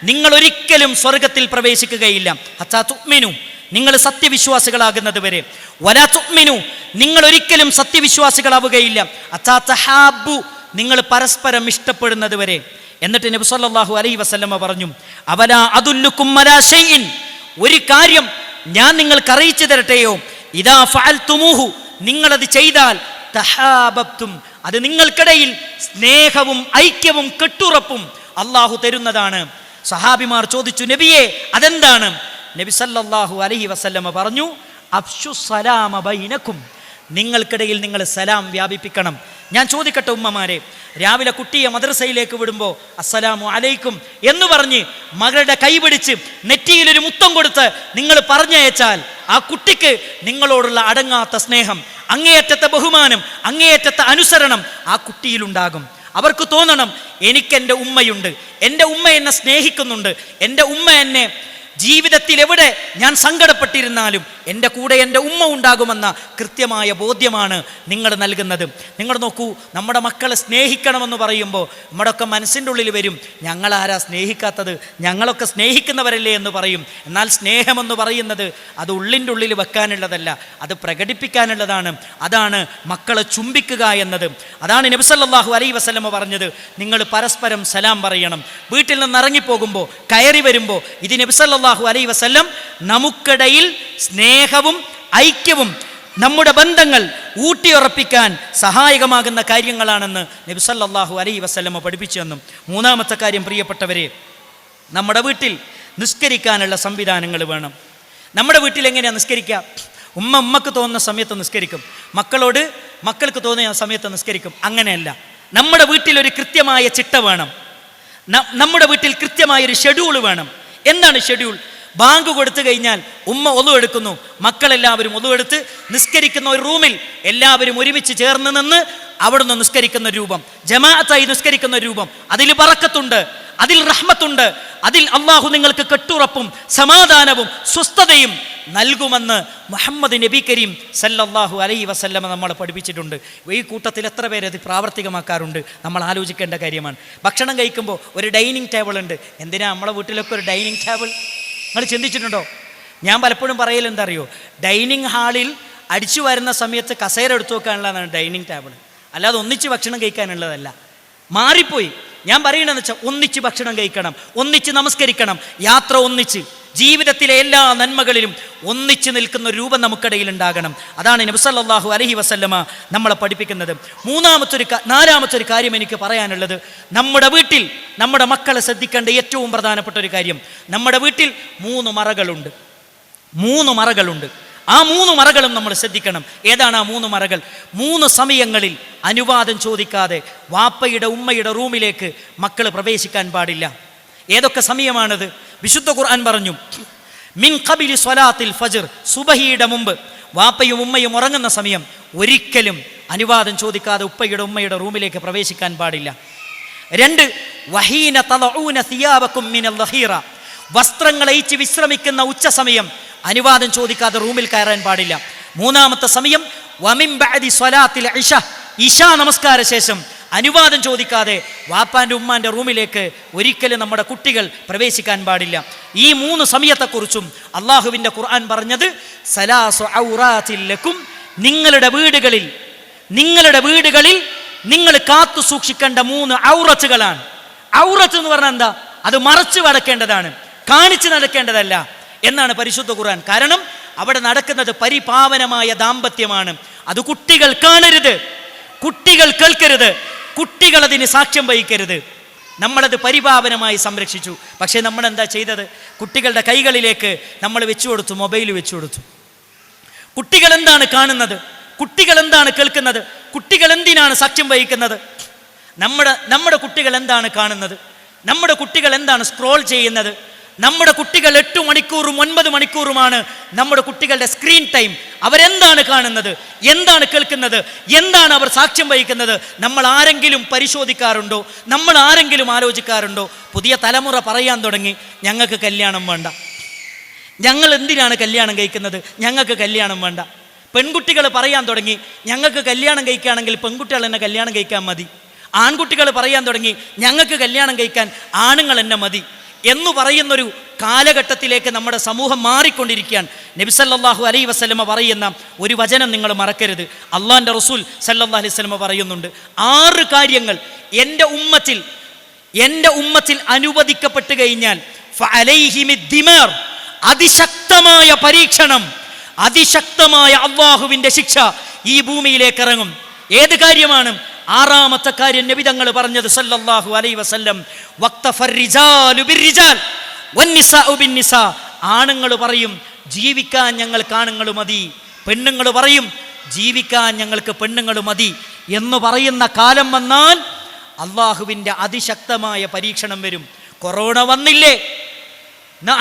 നിങ്ങൾ ഒരിക്കലും സ്വർഗ്ഗത്തിൽ പ്രവേശിക്കുകയില്ല, ഹത്താ തുഅ്മിനു, നിങ്ങൾ സത്യവിശ്വാസികളാകുന്നത് വരെ, വലാ തുഅ്മിനു, നിങ്ങൾ ഒരിക്കലും സത്യവിശ്വാസികളാവുകയില്ല, ഹത്താ തഹാബ്ബു, നിങ്ങൾ പരസ്പരം ഇഷ്ടപ്പെടുന്നത് വരെ. എന്നിട്ട് നബി സല്ലല്ലാഹു അലൈഹി വസല്ലമ പറഞ്ഞു, അവലാ അദുല്ലുക്കും അലാ ഷൈഇൻ, ഒരു കാര്യം ഞാൻ നിങ്ങൾക്ക് അറിയിച്ചു തരട്ടെയോ, ഇദാ ഫഅൽതുമൂഹു, നിങ്ങളത് ചെയ്താൽ തഹാബബ്തും, അത് നിങ്ങൾക്കിടയിൽ സ്നേഹവും ഐക്യവും കെട്ടുറപ്പും അള്ളാഹു തരുന്നതാണ്. സഹാബിമാർ ചോദിച്ചു, നബിയെ അതെന്താണ്? നബി സല്ലല്ലാഹു അലൈഹി വസല്ലമ പറഞ്ഞു, അഫ്ശു സലാമ ബൈനക്കും, നിങ്ങൾക്കിടയിൽ നിങ്ങൾ സലാം വ്യാപിപ്പിക്കണം. ഞാൻ ചോദിക്കട്ടെ ഉമ്മമാരെ, രാവിലെ കുട്ടിയെ മദ്രസയിലേക്ക് വിടുമ്പോൾ അസ്സലാമു അലൈക്കും എന്ന് പറഞ്ഞ് മകളുടെ കൈപിടിച്ച് നെറ്റിയിലൊരു മുത്തം കൊടുത്ത് നിങ്ങൾ പറഞ്ഞയച്ചാൽ ആ കുട്ടിക്ക് നിങ്ങളോടുള്ള അടങ്ങാത്ത സ്നേഹം, അങ്ങേയറ്റത്തെ ബഹുമാനം, അങ്ങേയറ്റത്തെ അനുസരണം ആ കുട്ടിയിലുണ്ടാകും. അവർക്ക് തോന്നണം, എനിക്കെൻ്റെ ഉമ്മയുണ്ട്, എൻ്റെ ഉമ്മ എന്നെ സ്നേഹിക്കുന്നുണ്ട്, എൻ്റെ ഉമ്മ എന്നെ ജീവിതത്തിൽ എവിടെ ഞാൻ സങ്കടപ്പെട്ടിരുന്നാലും എൻ്റെ കൂടെ എൻ്റെ ഉമ്മ ഉണ്ടാകുമെന്ന കൃത്യമായ ബോധ്യമാണ് നിങ്ങൾ നൽകുന്നത്. നിങ്ങൾ നോക്കൂ, നമ്മുടെ മക്കളെ സ്നേഹിക്കണമെന്ന് പറയുമ്പോൾ നമ്മുടെയൊക്കെ മനസ്സിൻ്റെ ഉള്ളിൽ വരും, ഞങ്ങളാരാ സ്നേഹിക്കാത്തത്, ഞങ്ങളൊക്കെ സ്നേഹിക്കുന്നവരല്ലേ എന്ന് പറയും. എന്നാൽ സ്നേഹമെന്ന് പറയുന്നത് അത് ഉള്ളിൻ്റെ ഉള്ളിൽ വെക്കാനുള്ളതല്ല, അത് പ്രകടിപ്പിക്കാനുള്ളതാണ്. അതാണ് മക്കളെ ചുംബിക്കുക എന്നത്. അതാണ് നബി സല്ലല്ലാഹു അലൈഹി വസല്ലമ പറഞ്ഞത്, നിങ്ങൾ പരസ്പരം സലാം പറയണം. വീട്ടിൽ നിന്ന് ഇറങ്ങിപ്പോകുമ്പോൾ, കയറി വരുമ്പോൾ, ഇത് നബി സല്ലല്ലാഹു അലൈഹി വസല്ലം നമുക്കിടയിൽ സ്നേഹവും ഐക്യവും നമ്മുടെ ബന്ധങ്ങൾ ഊട്ടിയുറപ്പിക്കാൻ സഹായകമാകുന്ന കാര്യങ്ങളാണെന്ന് നബി സല്ലല്ലാഹു അലൈഹി വസല്ലമ പഠിപ്പിച്ചു തന്നു. മൂന്നാമത്തെ കാര്യം, പ്രിയപ്പെട്ടവരെ, നമ്മുടെ വീട്ടിൽ നിസ്കരിക്കാനുള്ള സംവിധാനങ്ങൾ വേണം. നമ്മുടെ വീട്ടിൽ എങ്ങനെയാണ് നിസ്കരിക്കുക? ഉമ്മക്ക് തോന്നുന്ന സമയത്ത് നിസ്കരിക്കും, മക്കൾക്ക് തോന്നിയ സമയത്ത് നിസ്കരിക്കും. അങ്ങനെയല്ല, നമ്മുടെ വീട്ടിലൊരു കൃത്യമായ ചിട്ട വേണം, നമ്മുടെ വീട്ടിൽ കൃത്യമായൊരു ഷെഡ്യൂൾ വേണം. എന്താണ് ഷെഡ്യൂൾ? ബാങ്ക് കൊടുത്തു കഴിഞ്ഞാൽ ഉമ്മ ഒളു എടുക്കുന്നു, മക്കളെല്ലാവരും ഒളു എടുത്ത് നിസ്കരിക്കുന്ന ഒരു റൂമിൽ എല്ലാവരും ഒരുമിച്ച് ചേർന്ന് നിന്ന് അവിടുന്ന് നിസ്കരിക്കുന്ന രൂപം, ജമാഅത്തായി നിസ്കരിക്കുന്ന രൂപം, അതിൽ ബറക്കത്തുണ്ട്, അതിൽ റഹ്മത്തുണ്ട്, അതിൽ അള്ളാഹു നിങ്ങൾക്ക് കെട്ടുറപ്പും സമാധാനവും സ്വസ്ഥതയും നൽകുമെന്ന് മുഹമ്മദ് നബി കരീം സല്ലല്ലാഹു അലൈഹി വസല്ലമ നമ്മളെ പഠിപ്പിച്ചിട്ടുണ്ട്. ഈ കൂട്ടത്തിൽ എത്ര പേര് അത് പ്രാവർത്തികമാക്കാറുണ്ട്? നമ്മൾ ആലോചിക്കേണ്ട കാര്യമാണ്. ഭക്ഷണം കഴിക്കുമ്പോൾ ഒരു ഡൈനിങ് ടേബിൾ ഉണ്ട്. എന്തിനാ നമ്മളെ വീട്ടിലൊക്കെ ഒരു ഡൈനിങ് ടേബിൾ? നിങ്ങൾ ചിന്തിച്ചിട്ടുണ്ടോ? ഞാൻ പലപ്പോഴും പറയൽ എന്താ അറിയോ, ഡൈനിങ് ഹാളിൽ അടിച്ചു വരുന്ന സമയത്ത് കസേര എടുത്തു വെക്കാനുള്ളതാണ് ഡൈനിങ് ടേബിൾ, അല്ലാതെ ഒന്നിച്ച് ഭക്ഷണം കഴിക്കാനുള്ളതല്ല. മാറിപ്പോയി. ഞാൻ പറയണമെന്ന് വെച്ചാൽ ഒന്നിച്ച് ഭക്ഷണം കഴിക്കണം, ഒന്നിച്ച് നമസ്കരിക്കണം, യാത്ര ഒന്നിച്ച്, ജീവിതത്തിലെ എല്ലാ നന്മകളിലും ഒന്നിച്ച് നിൽക്കുന്ന രൂപം നമുക്കിടയിൽ ഉണ്ടാകണം. അതാണ് നബി സല്ലല്ലാഹു അലൈഹി വസല്ലമ നമ്മളെ പഠിപ്പിക്കുന്നത്. നാലാമത്തെ ഒരു കാര്യം എനിക്ക് പറയാനുള്ളത്, നമ്മുടെ വീട്ടിൽ നമ്മുടെ മക്കളെ ശ്രദ്ധിക്കേണ്ട ഏറ്റവും പ്രധാനപ്പെട്ട ഒരു കാര്യം, നമ്മുടെ വീട്ടിൽ 3 മറകളുണ്ട്. ആ 3 മറകളും നമ്മൾ ശ്രദ്ധിക്കണം. ഏതാണ് ആ 3 മറകൾ? 3 സമയങ്ങളിൽ അനുവാദം ചോദിക്കാതെ വാപ്പയുടെ ഉമ്മയുടെ റൂമിലേക്ക് മക്കൾ പ്രവേശിക്കാൻ പാടില്ല. ഏതൊക്കെ സമയമാണത്? വിശുദ്ധ ഖുർആൻ പറഞ്ഞു, മിൻ ഖബിലി സ്വലാത്തിൽ ഫജ്ർ, സുബഹിയുടെ മുമ്പ് വാപ്പയും ഉമ്മയും ഉറങ്ങുന്ന സമയം ഒരിക്കലും അനുവാദം ചോദിക്കാതെ ഉപ്പയുടെ ഉമ്മയുടെ റൂമിലേക്ക് പ്രവേശിക്കാൻ പാടില്ല. 2, വഹീന തളഊന സിയാബകും മിനൽ ലഹീറ, വസ്ത്രങ്ങൾ അഴിച്ച് വിശ്രമിക്കുന്ന ഉച്ച സമയം അനുവാദം ചോദിക്കാതെ റൂമിൽ കയറാൻ പാടില്ല. 3-ാമത്തെ സമയം വമിൻ ബഅദി സ്വലാത്തിൽ ഇശാ നമസ്കാര ശേഷം അനുവാദം ചോദിക്കാതെ വാപ്പാൻ്റെ ഉമ്മാൻ്റെ റൂമിലേക്ക് ഒരിക്കലും നമ്മുടെ കുട്ടികൾ പ്രവേശിക്കാൻ പാടില്ല. ഈ 3 സമയത്തെക്കുറിച്ചും അള്ളാഹുവിൻ്റെ ഖുർആൻ പറഞ്ഞത് സലാസു ഔറാത്തിൻ ലക്കും, നിങ്ങളുടെ വീടുകളിൽ നിങ്ങൾ കാത്തു സൂക്ഷിക്കേണ്ട 3 ഔറത്തുകളാണ്. ഔറത്ത് എന്ന് പറഞ്ഞാൽ എന്താ? അത് മറച്ചു നടക്കേണ്ടതാണ്, കാണിച്ചു നടക്കേണ്ടതല്ല എന്നാണ് പരിശുദ്ധ ഖുർആൻ. കാരണം അവിടെ നടക്കുന്നത് പരിപാവനമായ ദാമ്പത്യമാണ്. അത് കുട്ടികൾ കാണരുത്, കുട്ടികൾ കേൾക്കരുത്, കുട്ടികൾ അതിന് സാക്ഷ്യം വഹിക്കരുത്. നമ്മളത് പരിപാവനമായി സംരക്ഷിച്ചു. പക്ഷേ നമ്മളെന്താ ചെയ്തത്? കുട്ടികളുടെ കൈകളിലേക്ക് നമ്മൾ വെച്ചു കൊടുത്തു, മൊബൈൽ വെച്ചു കൊടുത്തു. കുട്ടികൾ എന്താണ് കാണുന്നത്? കുട്ടികൾ എന്താണ് കേൾക്കുന്നത്? കുട്ടികൾ എന്തിനാണ് സാക്ഷ്യം വഹിക്കുന്നത്? നമ്മുടെ കുട്ടികൾ എന്താണ് കാണുന്നത്? നമ്മുടെ കുട്ടികൾ എന്താണ് സ്ക്രോൾ ചെയ്യുന്നത്? നമ്മുടെ കുട്ടികൾ 8 മണിക്കൂറും 9 മണിക്കൂറുമാണ് നമ്മുടെ കുട്ടികളുടെ സ്ക്രീൻ ടൈം. അവരെന്താണ് കാണുന്നത്? എന്താണ് കേൾക്കുന്നത്? എന്താണ് അവർ സാക്ഷ്യം വഹിക്കുന്നത്? നമ്മൾ ആരെങ്കിലും പരിശോധിക്കാറുണ്ടോ? നമ്മൾ ആരെങ്കിലും ആലോചിക്കാറുണ്ടോ? പുതിയ തലമുറ പറയാൻ തുടങ്ങി, ഞങ്ങൾക്ക് കല്യാണം വേണ്ട. ഞങ്ങൾ എന്തിനാണ് കല്യാണം കഴിക്കുന്നത്? ഞങ്ങൾക്ക് കല്യാണം വേണ്ട. പെൺകുട്ടികൾ പറയാൻ തുടങ്ങി, ഞങ്ങൾക്ക് കല്യാണം കഴിക്കുകയാണെങ്കിൽ പെൺകുട്ടികൾ എന്നെ കല്യാണം കഴിക്കാൻ മതി. ആൺകുട്ടികൾ പറയാൻ തുടങ്ങി, ഞങ്ങൾക്ക് കല്യാണം കഴിക്കാൻ ആണുങ്ങൾ എന്നെ മതി എന്ന് പറയുന്നൊരു കാലഘട്ടത്തിലേക്ക് നമ്മുടെ സമൂഹം മാറിക്കൊണ്ടിരിക്കുകയാണ്. നബി സല്ലല്ലാഹു അലൈഹി വസല്ലമ പറയുന്ന ഒരു വചനം നിങ്ങൾ മറക്കരുത്. അള്ളാഹിൻ്റെ റസൂൽ സല്ലല്ലാഹു അലൈഹി വസല്ലമ പറയുന്നുണ്ട്, 6 കാര്യങ്ങൾ എൻ്റെ ഉമ്മത്തിൽ അനുവദിക്കപ്പെട്ട് കഴിഞ്ഞാൽ ഫഅലൈഹിമിദ്ദിമാർ, അതിശക്തമായ പരീക്ഷണം, അതിശക്തമായ അള്ളാഹുവിൻ്റെ ശിക്ഷ ഈ ഭൂമിയിലേക്ക് ഇറങ്ങും. ഏത് കാര്യമാണ്? 6ാമത്തെ കാര്യം നബി തങ്ങൾ പറഞ്ഞത് സല്ലല്ലാഹു അലൈഹി വസല്ലം, വഖ്തഫർരിജാലു ബിർരിജാൽ വന്നിസാഉ ബിന്നിസാ. ആണുങ്ങൾ പറയും ജീവിക്കാൻ ഞങ്ങൾക്ക് ആണുങ്ങൾ മതി, പെണ്ണുങ്ങൾ പറയും ജീവിക്കാൻ ഞങ്ങൾക്ക് പെണ്ണുങ്ങൾ മതി എന്ന് പറയുന്ന കാലം വന്നാൽ അള്ളാഹുവിൻ്റെ അതിശക്തമായ പരീക്ഷണം വരും. കൊറോണ വന്നില്ലേ?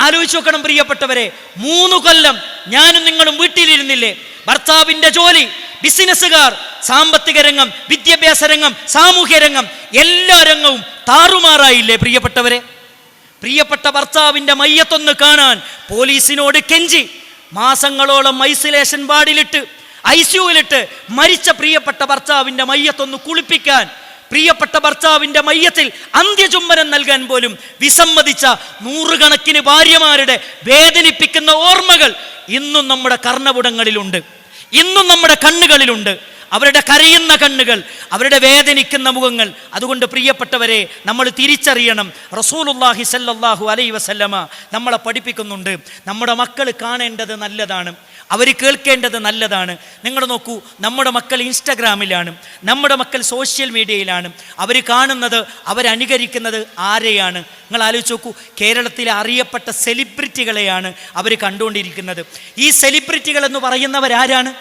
ആലോചിച്ച് നോക്കണം പ്രിയപ്പെട്ടവരെ. 3 കൊല്ലം ഞാനും നിങ്ങളും വീട്ടിലിരുന്നില്ലേ? ഭർത്താവിൻ്റെ ജോലി, ബിസിനസ്സുകാർ, സാമ്പത്തിക രംഗം, വിദ്യാഭ്യാസ രംഗം, സാമൂഹ്യ രംഗം, എല്ലാ രംഗവും താറുമാറായില്ലേ പ്രിയപ്പെട്ടവരെ? പ്രിയപ്പെട്ട ഭർത്താവിൻ്റെ മയ്യത്തൊന്ന് കാണാൻ പോലീസിനോട് കെഞ്ചി മാസങ്ങളോളം ഐസൊലേഷൻ വാർഡിലിട്ട് ICUവിലിട്ട് മരിച്ച പ്രിയപ്പെട്ട ഭർത്താവിൻ്റെ മയ്യത്തൊന്ന് കുളിപ്പിക്കാൻ, പ്രിയപ്പെട്ട ഭർത്താവിൻ്റെ മയ്യത്തിൽ അന്ത്യചുംബനം നൽകാൻ പോലും വിസമ്മതിച്ച 100 കണക്കിന് ഭാര്യമാരുടെ വേദനിപ്പിക്കുന്ന ഓർമ്മകൾ ഇന്നും നമ്മുടെ കർണപുടങ്ങളിലുണ്ട്, ഇന്നും നമ്മുടെ കണ്ണുകളിലുണ്ട്. അവരുടെ കരയുന്ന കണ്ണുകൾ, അവരുടെ വേദനിക്കുന്ന മുഖങ്ങൾ. അതുകൊണ്ട് പ്രിയപ്പെട്ടവരെ, നമ്മൾ തിരിച്ചറിയണം, റസൂലുള്ളാഹി സ്വല്ലല്ലാഹു അലൈഹി വസല്ലമ നമ്മളെ പഠിപ്പിക്കുന്നുണ്ട്, നമ്മുടെ മക്കൾ കാണേണ്ടത് നല്ലതാണ്, അവർ കേൾക്കേണ്ടത് നല്ലതാണ്. നിങ്ങൾ നോക്കൂ, നമ്മുടെ മക്കൾ ഇൻസ്റ്റഗ്രാമിലാണ്, നമ്മുടെ മക്കൾ സോഷ്യൽ മീഡിയയിലാണ്. അവർ കാണുന്നത്, അവരനുകരിക്കുന്നത് ആരെയാണ്? നിങ്ങൾ ആലോചിച്ച് നോക്കൂ, കേരളത്തിലെ അറിയപ്പെട്ട സെലിബ്രിറ്റികളെയാണ് അവർ കണ്ടുകൊണ്ടിരിക്കുന്നത്. ഈ സെലിബ്രിറ്റികൾ എന്ന് പറയുന്നവരാരാണ്?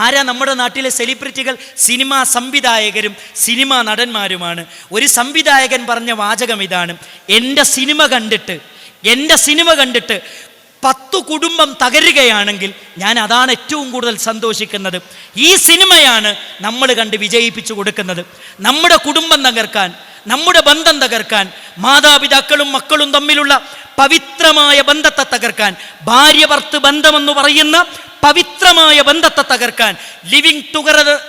ആരാ നമ്മുടെ നാട്ടിലെ സെലിബ്രിറ്റികൾ? Cinema സംവിധായകരും cinema നടന്മാരുമാണ്. ഒരു സംവിധായകൻ പറഞ്ഞ വാചകം ഇതാണ്, എൻ്റെ സിനിമ കണ്ടിട്ട് 10 കുടുംബം തകരുകയാണെങ്കിൽ ഞാൻ അതാണ് ഏറ്റവും കൂടുതൽ സന്തോഷിക്കുന്നത്. ഈ സിനിമയാണ് നമ്മൾ കണ്ട് വിജയിപ്പിച്ചു കൊടുക്കുന്നത്. നമ്മുടെ കുടുംബം തകർക്കാൻ, നമ്മുടെ ബന്ധം തകർക്കാൻ, മാതാപിതാക്കളും മക്കളും തമ്മിലുള്ള പവിത്രമായ ബന്ധത്തെ തകർക്കാൻ, ഭാര്യ ഭർത്തൃ ബന്ധമെന്ന് പറയുന്ന പവിത്രമായ ബന്ധത്തെ തകർക്കാൻ, ലിവിങ്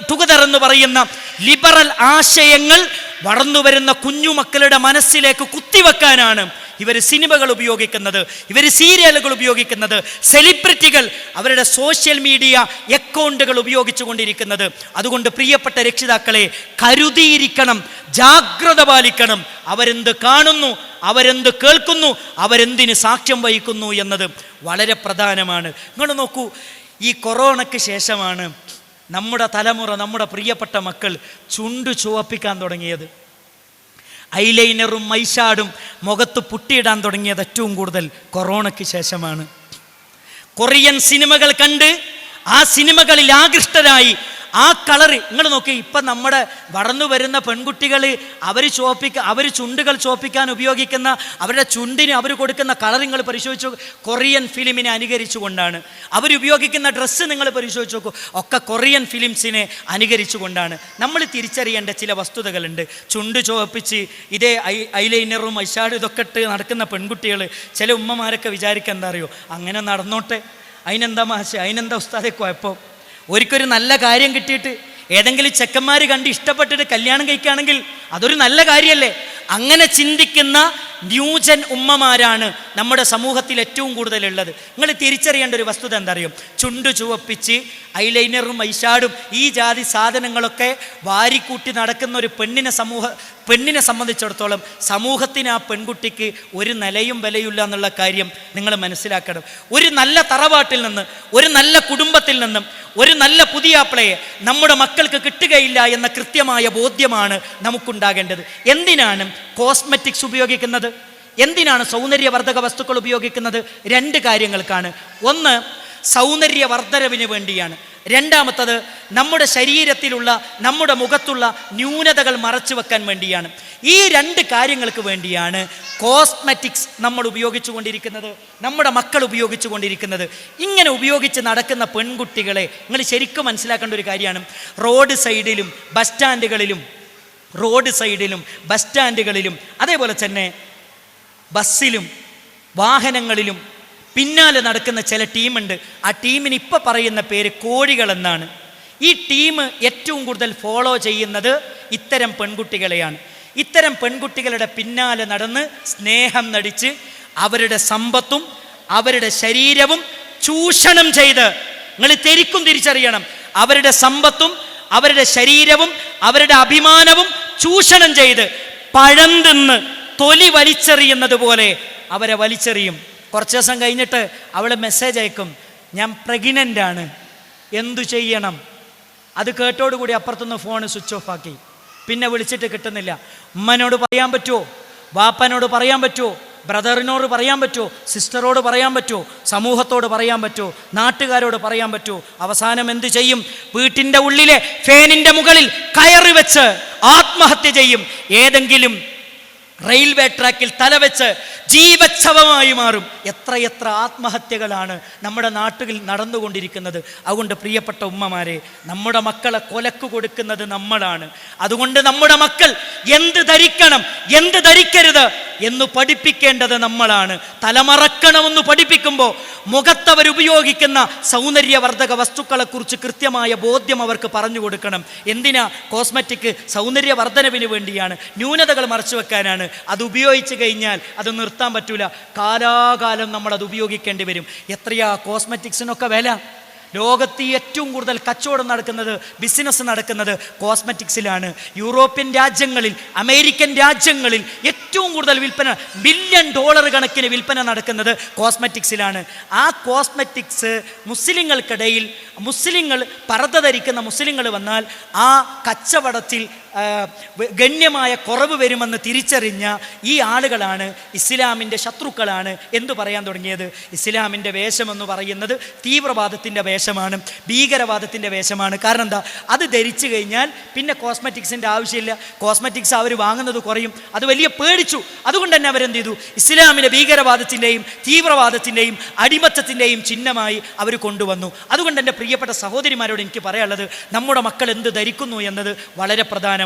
ടുഗദർ എന്ന് പറയുന്ന ലിബറൽ ആശയങ്ങൾ വളർന്നു വരുന്ന കുഞ്ഞുമക്കളുടെ മനസ്സിലേക്ക് കുത്തിവെക്കാനാണ് ഇവർ സിനിമകൾ ഉപയോഗിക്കുന്നത്, ഇവർ സീരിയലുകൾ ഉപയോഗിക്കുന്നത്, സെലിബ്രിറ്റികൾ അവരുടെ സോഷ്യൽ മീഡിയ അക്കൗണ്ടുകൾ ഉപയോഗിച്ചു കൊണ്ടിരിക്കുന്നത്. അതുകൊണ്ട് പ്രിയപ്പെട്ട രക്ഷിതാക്കളെ, കരുതിയിരിക്കണം, ജാഗ്രത പാലിക്കണം. അവരെന്ത് കാണുന്നു, അവരെന്ത് കേൾക്കുന്നു, അവരെന്തിന് സാക്ഷ്യം വഹിക്കുന്നു എന്നത് വളരെ പ്രധാനമാണ്. നിങ്ങൾ നോക്കൂ, ഈ കൊറോണയ്ക്ക് ശേഷമാണ് നമ്മുടെ തലമുറ, നമ്മുടെ പ്രിയപ്പെട്ട മക്കൾ ചുണ്ടു ചുവപ്പിക്കാൻ തുടങ്ങിയത്. ഐലൈനറും മൈഷാടും മുഖത്ത് പുട്ടിയിടാൻ തുടങ്ങിയത് ഏറ്റവും കൂടുതൽ കൊറോണയ്ക്ക് ശേഷമാണ്. കൊറിയൻ സിനിമകൾ കണ്ട് ആ സിനിമകളിൽ ആകൃഷ്ടരായി ആ കളറ് നിങ്ങൾ നോക്കി. ഇപ്പം നമ്മുടെ വളർന്നു വരുന്ന പെൺകുട്ടികൾ അവർ ചുണ്ടുകൾ ചോപ്പിക്കാൻ ഉപയോഗിക്കുന്ന, അവരുടെ ചുണ്ടിന് അവർ കൊടുക്കുന്ന കളർ നിങ്ങൾ പരിശോധിച്ച് നോക്കൂ, കൊറിയൻ ഫിലിമിനെ അനുകരിച്ചുകൊണ്ടാണ്. അവരുപയോഗിക്കുന്ന ഡ്രസ്സ് നിങ്ങൾ പരിശോധിച്ച് നോക്കൂ, ഒക്കെ കൊറിയൻ ഫിലിംസിനെ അനുകരിച്ചുകൊണ്ടാണ്. നമ്മൾ തിരിച്ചറിയേണ്ട ചില വസ്തുതകളുണ്ട്. ചുണ്ട് ചോപ്പിച്ച് ഇതേ ഐലൈനറും ഐഷാഡും ഇതൊക്കെ ഇട്ട് നടക്കുന്ന പെൺകുട്ടികൾ, ചില ഉമ്മമാരൊക്കെ വിചാരിക്കുക എന്താ അറിയോ, അങ്ങനെ നടന്നോട്ടെ, അതിനെന്താ മാഷ്, അതിനെന്താ ഉസ്താദെ കുഴപ്പം? ഒരിക്കൊരു നല്ല കാര്യം കിട്ടിയിട്ട് ഏതെങ്കിലും ചെക്കന്മാർ കണ്ട് ഇഷ്ടപ്പെട്ടിട്ട് കല്യാണം കഴിക്കുകയാണെങ്കിൽ അതൊരു നല്ല കാര്യമല്ലേ? അങ്ങനെ ചിന്തിക്കുന്ന ന്യൂജൻ ഉമ്മമാരാണ് നമ്മുടെ സമൂഹത്തിൽ ഏറ്റവും കൂടുതലുള്ളത്. നിങ്ങൾ തിരിച്ചറിയേണ്ട ഒരു വസ്തുത എന്താ അറിയും? ചുണ്ട് ചുവപ്പിച്ച് ഐലൈനറും ഐഷാഡും ഈ ജാതി സാധനങ്ങളൊക്കെ വാരിക്കൂട്ടി നടക്കുന്ന ഒരു പെണ്ണിനെ സംബന്ധിച്ചിടത്തോളം സമൂഹത്തിന് ആ പെൺകുട്ടിക്ക് ഒരു നിലയും വിലയില്ല എന്നുള്ള കാര്യം നിങ്ങൾ മനസ്സിലാക്കണം. ഒരു നല്ല തറവാട്ടിൽ നിന്ന്, ഒരു നല്ല കുടുംബത്തിൽ നിന്നും ഒരു നല്ല പുതിയാപ്പിളയെ നമ്മുടെ മക്കൾക്ക് കിട്ടുകയില്ല എന്ന കൃത്യമായ ബോധ്യമാണ് നമുക്കുണ്ടാകേണ്ടത്. എന്തിനാണ് കോസ്മെറ്റിക്സ് ഉപയോഗിക്കുന്നത്? എന്തിനാണ് സൗന്ദര്യവർദ്ധക വസ്തുക്കൾ ഉപയോഗിക്കുന്നത്? 2 കാര്യങ്ങൾക്കാണ്. ഒന്ന്, സൗന്ദര്യവർദ്ധനവിന് വേണ്ടിയാണ്. രണ്ടാമത്തത്, നമ്മുടെ ശരീരത്തിലുള്ള, നമ്മുടെ മുഖത്തുള്ള ന്യൂനതകൾ മറച്ചു വെക്കാൻ വേണ്ടിയാണ്. ഈ 2 കാര്യങ്ങൾക്ക് വേണ്ടിയാണ് കോസ്മെറ്റിക്സ് നമ്മൾ ഉപയോഗിച്ചു കൊണ്ടിരിക്കുന്നത്, നമ്മുടെ മക്കൾ ഉപയോഗിച്ചു കൊണ്ടിരിക്കുന്നത്. ഇങ്ങനെ ഉപയോഗിച്ച് നടക്കുന്ന പെൺകുട്ടികളെ നിങ്ങൾ ശരിക്കും മനസ്സിലാക്കേണ്ട ഒരു കാര്യമാണ്. റോഡ് സൈഡിലും ബസ് സ്റ്റാൻഡുകളിലും അതേപോലെ തന്നെ ബസ്സിലും വാഹനങ്ങളിലും പിന്നാലെ നടക്കുന്ന ചില ടീമുണ്ട്. ആ ടീമിന് ഇപ്പം പറയുന്ന പേര് കോഴികളെന്നാണ്. ഈ ടീം ഏറ്റവും കൂടുതൽ ഫോളോ ചെയ്യുന്നത് ഇത്തരം പെൺകുട്ടികളെയാണ്. ഇത്തരം പെൺകുട്ടികളുടെ പിന്നാലെ നടന്ന് സ്നേഹം നടിച്ച് അവരുടെ സമ്പത്തും അവരുടെ ശരീരവും ചൂഷണം ചെയ്ത്, നിങ്ങൾ ശരിക്കും തിരിച്ചറിയണം, അവരുടെ സമ്പത്തും അവരുടെ ശരീരവും അവരുടെ അഭിമാനവും ചൂഷണം ചെയ്ത് പഴം തിന്ന് തൊലി വലിച്ചെറിയുന്നത് പോലെ അവരെ വലിച്ചെറിയും. കുറച്ച് ദിവസം കഴിഞ്ഞിട്ട് അവൾ മെസ്സേജ് അയക്കും, ഞാൻ പ്രഗ്നൻ്റ് ആണ്, എന്തു ചെയ്യണം? അത് കേട്ടോടുകൂടി അപ്പുറത്തുനിന്ന് ഫോൺ സ്വിച്ച് ഓഫ് ആക്കി. പിന്നെ വിളിച്ചിട്ട് കിട്ടുന്നില്ല. ഉമ്മനോട് പറയാൻ പറ്റുമോ? വാപ്പനോട് പറയാൻ പറ്റുമോ? ബ്രദറിനോട് പറയാൻ പറ്റുമോ? സിസ്റ്ററോട് പറയാൻ പറ്റുമോ? സമൂഹത്തോട് പറയാൻ പറ്റുമോ? നാട്ടുകാരോട് പറയാൻ പറ്റുമോ? അവസാനം എന്തു ചെയ്യും? വീട്ടിൻ്റെ ഉള്ളിലെ ഫാനിൻ്റെ മുകളിൽ കയറി വെച്ച് ആത്മഹത്യ ചെയ്യും. ഏതെങ്കിലും റെയിൽവേ ട്രാക്കിൽ തലവെച്ച് ജീവച്ഛവമായി മാറും. എത്രയെത്ര ആത്മഹത്യകളാണ് നമ്മുടെ നാട്ടിൽ നടന്നുകൊണ്ടിരിക്കുന്നത്. അതുകൊണ്ട് പ്രിയപ്പെട്ട ഉമ്മമാരെ, നമ്മുടെ മക്കളെ കൊലക്ക് കൊടുക്കുന്നത് നമ്മളാണ്. അതുകൊണ്ട് നമ്മുടെ മക്കൾ എന്ത് ധരിക്കണം, എന്ത് ധരിക്കരുത് എന്ന് പഠിപ്പിക്കേണ്ടത് നമ്മളാണ്. തലമറക്കണമെന്ന് പഠിപ്പിക്കുമ്പോൾ മുഖത്തവരുപയോഗിക്കുന്ന സൗന്ദര്യവർദ്ധക വസ്തുക്കളെക്കുറിച്ച് കൃത്യമായ ബോധ്യം അവർക്ക് പറഞ്ഞു കൊടുക്കണം. എന്തിനാ? കോസ്മെറ്റിക് സൗന്ദര്യവർദ്ധനവിന് വേണ്ടിയാണ്, ന്യൂനതകൾ മറച്ചു വെക്കാനാണ്. അത് ഉപയോഗിച്ച് കഴിഞ്ഞാൽ അത് നിർത്താൻ പറ്റൂല. കാലാകാലം നമ്മൾ അത് ഉപയോഗിക്കേണ്ടി വരും. എത്രയാ കോസ്മെറ്റിക്സിനൊക്കെ വില? ലോകത്ത് ഏറ്റവും കൂടുതൽ കച്ചവടം നടക്കുന്നത്, ബിസിനസ് നടക്കുന്നത് കോസ്മെറ്റിക്സിലാണ്. യൂറോപ്യൻ രാജ്യങ്ങളിൽ, അമേരിക്കൻ രാജ്യങ്ങളിൽ ഏറ്റവും കൂടുതൽ വിൽപ്പന, $1 ബില്യൺ കണക്കിന് വിൽപ്പന നടക്കുന്നത് കോസ്മെറ്റിക്സിലാണ്. ആ കോസ്മെറ്റിക്സ് മുസ്ലിങ്ങൾക്കിടയിൽ, മുസ്ലിങ്ങൾ പർദ്ദ ധരിക്കുന്ന മുസ്ലിങ്ങൾ വന്നാൽ ആ കച്ചവടത്തിൽ ഗണ്യമായ കുറവ് വരുമെന്ന് തിരിച്ചറിഞ്ഞ ഈ ആളുകളാണ് ഇസ്ലാമിൻ്റെ ശത്രുക്കളാണ് എന്തു പറയാൻ തുടങ്ങിയത്. ഇസ്ലാമിൻ്റെ വേഷമെന്ന് പറയുന്നത് തീവ്രവാദത്തിൻ്റെ വേഷമാണ്, ഭീകരവാദത്തിൻ്റെ വേഷമാണ്. കാരണം എന്താ? അത് ധരിച്ചു കഴിഞ്ഞാൽ പിന്നെ കോസ്മെറ്റിക്സിൻ്റെ ആവശ്യമില്ല, കോസ്മെറ്റിക്സ് അവർ വാങ്ങുന്നത് കുറയും. അത് വലിയ പേടിച്ചു. അതുകൊണ്ട് തന്നെ അവരെന്ത് ചെയ്തു? ഇസ്ലാമിനെ ഭീകരവാദത്തിൻ്റെയും തീവ്രവാദത്തിൻ്റെയും അടിമത്തത്തിൻ്റെയും ചിഹ്നമായി അവർ കൊണ്ടുവന്നു. അതുകൊണ്ട് എൻ്റെ പ്രിയപ്പെട്ട സഹോദരിമാരോട് എനിക്ക് പറയാനുള്ളത്, നമ്മുടെ മക്കൾ എന്ത് ധരിക്കുന്നു എന്നത് വളരെ പ്രധാനമാണ്.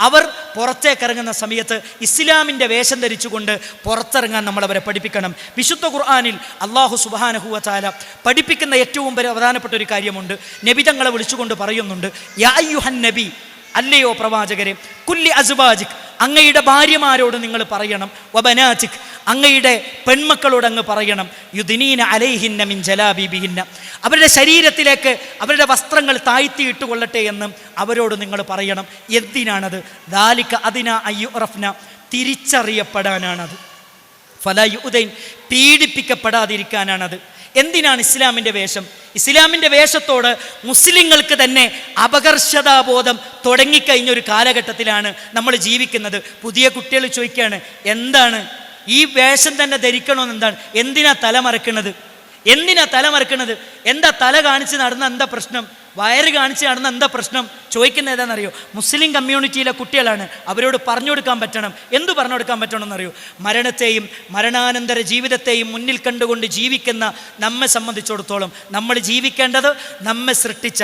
അവർ പുറത്തേക്ക് ഇറങ്ങുന്ന സമയത്ത് ഇസ്ലാമിൻ്റെ വേഷം ധരിച്ചുകൊണ്ട് പുറത്തിറങ്ങാൻ നമ്മൾ അവരെ പഠിപ്പിക്കണം. വിശുദ്ധ ഖുർആനിൽ അല്ലാഹു സുബ്ഹാനഹു വ തആല പഠിപ്പിക്കുന്ന ഏറ്റവും പ്രധാനപ്പെട്ട ഒരു കാര്യമുണ്ട്. നബി തങ്ങളെ വിളിച്ചുകൊണ്ട് പറയുന്നുണ്ട്, യാ അയ്യുഹൻ നബി, അല്ലയോ പ്രവാചകരെ, കുല്ലി അസ്വാജിക്, അങ്ങയുടെ ഭാര്യമാരോട് നിങ്ങൾ പറയണം, വബനാതിക്, അങ്ങയുടെ പെൺമക്കളോട് അങ്ങ് പറയണം, യുദ്നീന അലൈഹിന്ന മിൻ ജലാബിബിഹിന്ന, അവരുടെ ശരീരത്തിലേക്ക് അവരുടെ വസ്ത്രങ്ങൾ താഴ്ത്തിയിട്ട് കൊള്ളട്ടെ എന്ന് അവരോട് നിങ്ങൾ പറയണം. എന്തിനാണത്? ദാലിക അദിന അയ്യുറഫ്ന, തിരിച്ചറിയപ്പെടാനാണത്. ഫലാ യുദൈൻ, പീഡിപ്പിക്കപ്പെടാതിരിക്കാനാണത്. എന്തിനാണ് ഇസ്ലാമിൻ്റെ വേഷം? ഇസ്ലാമിൻ്റെ വേഷത്തോട് മുസ്ലിങ്ങൾക്ക് തന്നെ അപകർഷതാബോധം തുടങ്ങിക്കഴിഞ്ഞൊരു കാലഘട്ടത്തിലാണ് നമ്മൾ ജീവിക്കുന്നത്. പുതിയ കുട്ടികൾ ചോദിക്കുകയാണ്, എന്താണ് ഈ വേഷം തന്നെ ധരിക്കണമെന്ന്? എന്താണ്? എന്തിനാ തലമറക്കുന്നത്? എന്താ തല കാണിച്ച് നടന്ന എന്താ പ്രശ്നം? വയറ് കാണിച്ച് നടന്ന എന്താ പ്രശ്നം? ചോദിക്കുന്നത് ഏതാണെന്നറിയോ? മുസ്ലിം കമ്മ്യൂണിറ്റിയിലെ കുട്ടികളാണ്. അവരോട് പറഞ്ഞു കൊടുക്കാൻ പറ്റണം. എന്തു പറഞ്ഞു കൊടുക്കാൻ പറ്റണമെന്നറിയോ? മരണത്തെയും മരണാനന്തര ജീവിതത്തെയും മുന്നിൽ കണ്ടുകൊണ്ട് ജീവിക്കുന്ന നമ്മെ സംബന്ധിച്ചിടത്തോളം നമ്മൾ ജീവിക്കേണ്ടത് നമ്മെ സൃഷ്ടിച്ച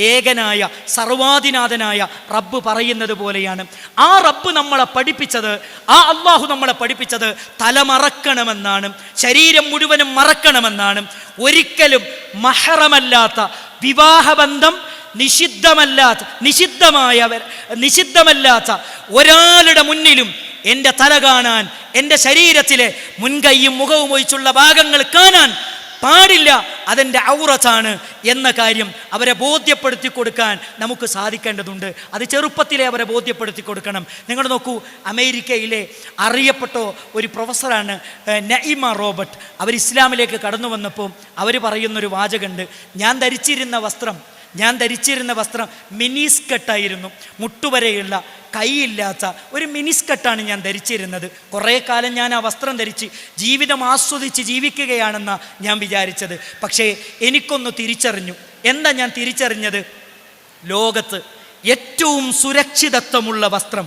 ഏകനായ സർവാധിനാഥനായ റബ്ബ് പറയുന്നത് പോലെയാണ്. ആ റബ്ബ് നമ്മളെ പഠിപ്പിച്ചത്, ആ അള്ളാഹു നമ്മളെ പഠിപ്പിച്ചത് തലമറക്കണമെന്നാണ്, ശരീരം മുഴുവനും മറക്കണമെന്നാണ്. ഒരിക്കലും മഹറമല്ലാത്ത വിവാഹബന്ധം നിഷിദ്ധമല്ലാത്ത ഒരാളുടെ മുന്നിലും എൻ്റെ തല കാണാൻ, എൻ്റെ ശരീരത്തിലെ മുൻകൈയും മുഖവും ഒഴിച്ചുള്ള ഭാഗങ്ങൾ കാണാൻ പാടില്ല, അതെൻ്റെ ഔറത്താണ് എന്ന കാര്യം അവരെ ബോധ്യപ്പെടുത്തി കൊടുക്കാൻ നമുക്ക് സാധിക്കേണ്ടതുണ്ട്. അത് ചെറുപ്പത്തിലെ അവരെ ബോധ്യപ്പെടുത്തി കൊടുക്കണം. നിങ്ങൾ നോക്കൂ, അമേരിക്കയിലെ അറിയപ്പെട്ട ഒരു പ്രൊഫസറാണ് നഈമ റോബർട്ട്. അവർ ഇസ്ലാമിലേക്ക് കടന്നു വന്നപ്പോൾ അവർ പറയുന്നൊരു വാചകമുണ്ട്, ഞാൻ ധരിച്ചിരുന്ന വസ്ത്രം മിനിസ്കട്ടായിരുന്നു. മുട്ടുവരെയുള്ള കൈയില്ലാത്ത ഒരു മിനിസ്കട്ടാണ് ഞാൻ ധരിച്ചിരുന്നത്. കുറേ കാലം ഞാൻ ആ വസ്ത്രം ധരിച്ച് ജീവിതം ആസ്വദിച്ച് ജീവിക്കുകയാണെന്നാണ് ഞാൻ വിചാരിച്ചത്. പക്ഷേ എനിക്കൊന്ന് തിരിച്ചറിഞ്ഞു. എന്താ ഞാൻ തിരിച്ചറിഞ്ഞത്? ലോകത്ത് ഏറ്റവും സുരക്ഷിതത്വമുള്ള വസ്ത്രം,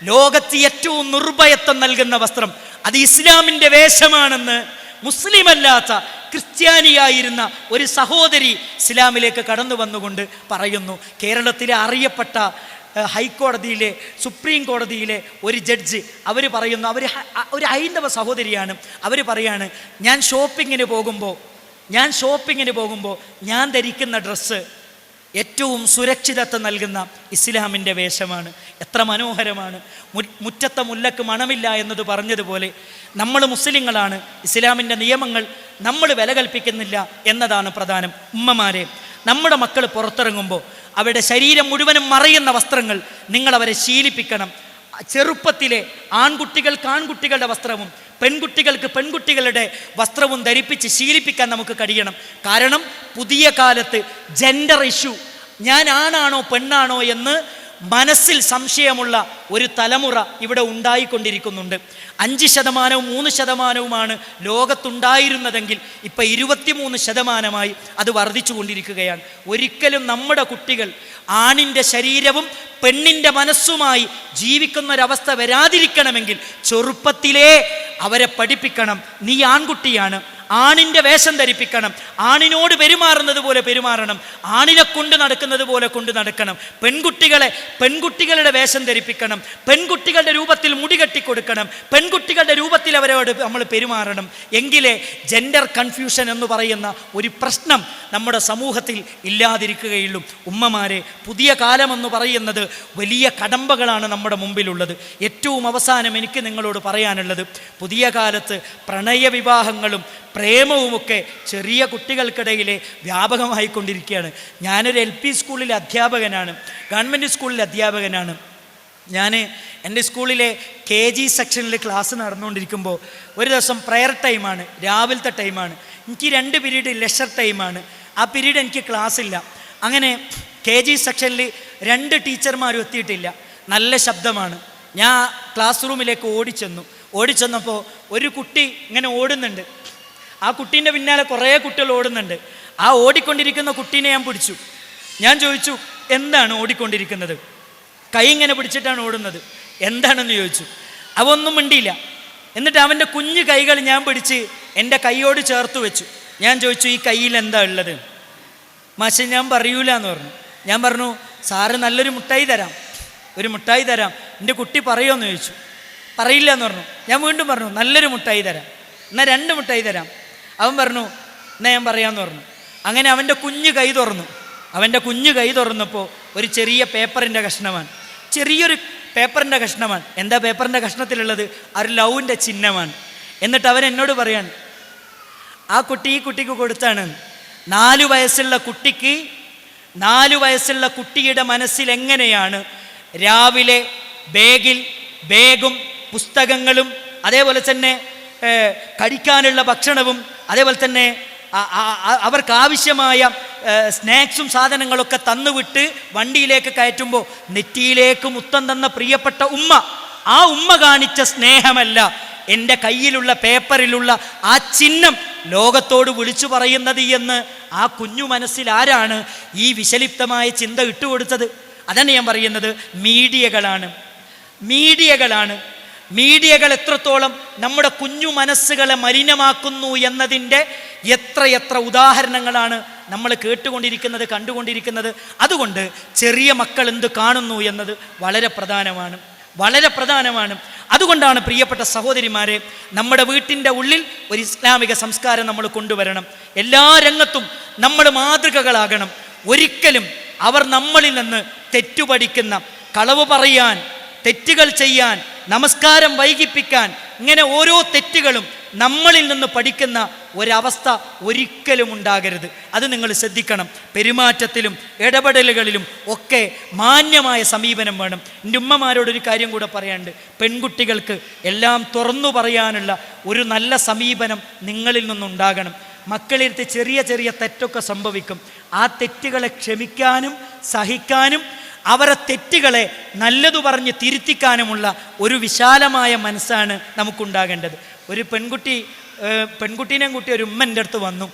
ലോകത്ത് ഏറ്റവും നിർഭയത്വം നൽകുന്ന വസ്ത്രം, അത് ഇസ്ലാമിൻ്റെ വേഷമാണെന്ന് മുസ്ലിമല്ലാത്ത ക്രിസ്ത്യാനിയായിരുന്ന ഒരു സഹോദരി ഇസ്ലാമിലേക്ക് കടന്നു വന്നുകൊണ്ട് പറയുന്നു. കേരളത്തിലെ അറിയപ്പെട്ട ഹൈക്കോടതിയിലെ, സുപ്രീം കോടതിയിലെ ഒരു ജഡ്ജ് അവർ പറയുന്നു, ഒരു ഹൈന്ദവ സഹോദരിയാണ്. അവർ പറയാണ്, ഞാൻ ഷോപ്പിങ്ങിന് പോകുമ്പോൾ ഞാൻ ധരിക്കുന്ന ഡ്രസ്സ് ഏറ്റവും സുരക്ഷിതത്വം നൽകുന്ന ഇസ്ലാമിൻ്റെ വേഷമാണ്. എത്ര മനോഹരമാണ്! മുറ്റത്തെ മുല്ലക്ക് മണമില്ല എന്നത് പറഞ്ഞതുപോലെ നമ്മൾ മുസ്ലിങ്ങളാണ്, ഇസ്ലാമിൻ്റെ നിയമങ്ങൾ നമ്മൾ വില കൽപ്പിക്കുന്നില്ല എന്നതാണ് പ്രധാനം. ഉമ്മമാരെ, നമ്മുടെ മക്കൾ പുറത്തിറങ്ങുമ്പോൾ അവരുടെ ശരീരം മുഴുവനും മറയുന്ന വസ്ത്രങ്ങൾ നിങ്ങളവരെ ശീലിപ്പിക്കണം. ചെറുപ്പത്തിലെ ആൺകുട്ടികളുടെ വസ്ത്രവും പെൺകുട്ടികൾക്ക് പെൺകുട്ടികളുടെ വസ്ത്രവും ധരിപ്പിച്ച് ശീലിപ്പിക്കാൻ നമുക്ക് കഴിയണം. കാരണം പുതിയ കാലത്ത് ജെൻഡർ ഇഷ്യൂ, ഞാൻ ആണാണോ പെണ്ണാണോ എന്ന് മനസ്സിൽ സംശയമുള്ള ഒരു തലമുറ ഇവിടെ ഉണ്ടായിക്കൊണ്ടിരിക്കുന്നുണ്ട്. 5%, 3% ലോകത്തുണ്ടായിരുന്നതെങ്കിൽ ഇപ്പം 23% അത് വർദ്ധിച്ചു കൊണ്ടിരിക്കുകയാണ്. ഒരിക്കലും നമ്മുടെ കുട്ടികൾ ആണിൻ്റെ ശരീരവും പെണ്ണിൻ്റെ മനസ്സുമായി ജീവിക്കുന്നൊരവസ്ഥ വരാതിരിക്കണമെങ്കിൽ ചെറുപ്പത്തിലേ അവരെ പഠിപ്പിക്കണം. നീ ആൺകുട്ടിയാണ്, ആണിൻ്റെ വേഷം ധരിപ്പിക്കണം, ആണിനോട് പെരുമാറുന്നത് പോലെ പെരുമാറണം, ആണിനെ കൊണ്ട് നടക്കുന്നത് പോലെ കൊണ്ട് നടക്കണം. പെൺകുട്ടികളുടെ വേഷം ധരിപ്പിക്കണം, പെൺകുട്ടികളുടെ രൂപത്തിൽ മുടി കെട്ടിക്കൊടുക്കണം, പെൺകുട്ടികളുടെ രൂപത്തിൽ അവരോട് നമ്മൾ പെരുമാറണം. എങ്കിലേ ജെൻഡർ കൺഫ്യൂഷൻ എന്ന് പറയുന്ന ഒരു പ്രശ്നം നമ്മുടെ സമൂഹത്തിൽ ഇല്ലാതിരിക്കുകയുള്ളൂ. ഉമ്മമാരെ, പുതിയ കാലമെന്ന് പറയുന്നത് വലിയ കടമ്പകളാണ് നമ്മുടെ മുമ്പിലുള്ളത്. ഏറ്റവും അവസാനം എനിക്ക് നിങ്ങളോട് പറയാനുള്ളത്, പുതിയ കാലത്ത് പ്രണയവിവാഹങ്ങളും പ്രേമവുമൊക്കെ ചെറിയ കുട്ടികൾക്കിടയിലെ വ്യാപകമായിക്കൊണ്ടിരിക്കുകയാണ്. ഞാനൊരു LP സ്കൂളിലെ അധ്യാപകനാണ്, ഗവൺമെൻറ് സ്കൂളിലെ അധ്യാപകനാണ്. ഞാൻ എൻ്റെ സ്കൂളിലെ KG സെക്ഷനിൽ ക്ലാസ് നടന്നുകൊണ്ടിരിക്കുമ്പോൾ ഒരു ദിവസം പ്രെയർ ടൈമാണ്, രാവിലത്തെ ടൈമാണ്. എനിക്ക് 2 പീരീഡ് ലെഷർ ടൈമാണ്. ആ പീരീഡ് എനിക്ക് ക്ലാസ് ഇല്ല. അങ്ങനെ KG സെക്ഷനിൽ 2 ടീച്ചർമാരും എത്തിയിട്ടില്ല. നല്ല ശബ്ദമാണ്. ഞാൻ ക്ലാസ് റൂമിലേക്ക് ഓടിച്ചെന്നപ്പോൾ ഒരു കുട്ടി ഇങ്ങനെ ഓടുന്നുണ്ട്. ആ കുട്ടീൻ്റെ പിന്നാലെ കുറേ കുട്ടികൾ ഓടുന്നുണ്ട്. ആ ഓടിക്കൊണ്ടിരിക്കുന്ന കുട്ടീനെ ഞാൻ പിടിച്ചു. ഞാൻ ചോദിച്ചു, എന്താണ് ഓടിക്കൊണ്ടിരിക്കുന്നത്? കൈ ഇങ്ങനെ പിടിച്ചിട്ടാണ് ഓടുന്നത്, എന്താണെന്ന് ചോദിച്ചു. അവൊന്നും മിണ്ടിയില്ല. എന്നിട്ട് അവൻ്റെ കുഞ്ഞു കൈകൾ ഞാൻ പിടിച്ച് എൻ്റെ കൈയോട് ചേർത്ത് വെച്ചു. ഞാൻ ചോദിച്ചു, ഈ കയ്യിൽ എന്താ ഉള്ളത്? മാഷെ, ഞാൻ പറയൂല എന്ന് പറഞ്ഞു. ഞാൻ പറഞ്ഞു, സാറ് നല്ലൊരു മിഠായി തരാം, ഒരു മിഠായി തരാം. എൻ്റെ കുട്ടി പറയുമെന്ന് ചോദിച്ചു. പറയില്ല എന്ന് പറഞ്ഞു. ഞാൻ വീണ്ടും പറഞ്ഞു, നല്ലൊരു മിഠായി തരാം, എന്നാൽ 2 മിഠായി തരാം. അവൻ പറഞ്ഞു, എന്നാൽ ഞാൻ പറയാമെന്ന് പറഞ്ഞു. അങ്ങനെ അവൻ്റെ കുഞ്ഞു കൈ തുറന്നപ്പോൾ ഒരു ചെറിയ പേപ്പറിൻ്റെ കഷ്ണമാണ്, ചെറിയൊരു പേപ്പറിൻ്റെ കഷ്ണമാണ്. എന്താ പേപ്പറിൻ്റെ കഷ്ണത്തിലുള്ളത്? ഒരു ലവിൻ്റെ ചിഹ്നമാണ്. എന്നിട്ട് അവൻ എന്നോട് പറയാണ്, ആ കുട്ടി ഈ കുട്ടിക്ക് കൊടുത്താണ്. 4 വയസ്സുള്ള കുട്ടിയുടെ മനസ്സിൽ എങ്ങനെയാണ് രാവിലെ ബാഗും പുസ്തകങ്ങളും അതേപോലെ തന്നെ കഴിക്കാനുള്ള ഭക്ഷണവും അതേപോലെ തന്നെ അവർക്ക് ആവശ്യമായ സ്നാക്സും സാധനങ്ങളൊക്കെ തന്നുവിട്ട് വണ്ടിയിലേക്ക് കയറ്റുമ്പോൾ നെറ്റിയിലേക്ക് മുത്തം തന്ന പ്രിയപ്പെട്ട ഉമ്മ, ആ ഉമ്മ കാണിച്ച സ്നേഹമല്ല എൻ്റെ കയ്യിലുള്ള പേപ്പറിലുള്ള ആ ചിഹ്നം ലോകത്തോട് വിളിച്ചു പറയുന്നത് എന്ന് ആ കുഞ്ഞു മനസ്സിൽ ആരാണ് ഈ വിഷലിപ്തമായ ചിന്ത ഇട്ടുകൊടുത്തത്? അതാണ് ഞാൻ പറയുന്നത്, മീഡിയകൾ എത്രത്തോളം നമ്മുടെ കുഞ്ഞു മനസ്സുകളെ മലിനമാക്കുന്നു എന്നതിൻ്റെ എത്ര ഉദാഹരണങ്ങളാണ് നമ്മൾ കേട്ടുകൊണ്ടിരിക്കുന്നത്, കണ്ടുകൊണ്ടിരിക്കുന്നത്. അതുകൊണ്ട് ചെറിയ മക്കൾ എന്ത് കാണുന്നു എന്നത് വളരെ പ്രധാനമാണ്. അതുകൊണ്ടാണ് പ്രിയപ്പെട്ട സഹോദരിമാരെ, നമ്മുടെ വീട്ടിൻ്റെ ഉള്ളിൽ ഒരു ഇസ്ലാമിക സംസ്കാരം നമ്മൾ കൊണ്ടുവരണം. എല്ലാ രംഗത്തും നമ്മൾ മാതൃകകളാകണം. ഒരിക്കലും അവർ നമ്മളിൽ നിന്ന് തെറ്റുപഠിക്കുന്ന, കളവ് പറയാൻ, തെറ്റുകൾ ചെയ്യാൻ, നമസ്കാരം വൈകിപ്പിക്കാൻ, ഇങ്ങനെ ഓരോ തെറ്റുകളും നമ്മളിൽ നിന്ന് പഠിക്കുന്ന ഒരവസ്ഥ ഒരിക്കലും ഉണ്ടാകരുത്. അത് നിങ്ങൾ ശ്രദ്ധിക്കണം. പെരുമാറ്റത്തിലും ഇടപെടലുകളിലും ഒക്കെ മാന്യമായ സമീപനം വേണം. എൻ്റെ ഉമ്മമാരോടൊരു കാര്യം കൂടെ പറയാനുണ്ട്. പെൺകുട്ടികൾക്ക് എല്ലാം തുറന്നു പറയാനുള്ള ഒരു നല്ല സമീപനം നിങ്ങളിൽ നിന്നുണ്ടാകണം. മക്കളിരുത്തി ചെറിയ ചെറിയ തെറ്റൊക്കെ സംഭവിക്കും. ആ തെറ്റുകളെ ക്ഷമിക്കാനും സഹിക്കാനും അവരെ തെറ്റുകളെ നല്ലതു പറഞ്ഞ് തിരുത്തിക്കാനുമുള്ള ഒരു വിശാലമായ മനസ്സാണ് നമുക്കുണ്ടാകേണ്ടത്. ഒരു പെൺകുട്ടീനെയും കൂട്ടി ഒരു ഉമ്മൻ്റെ അടുത്ത് വന്നു.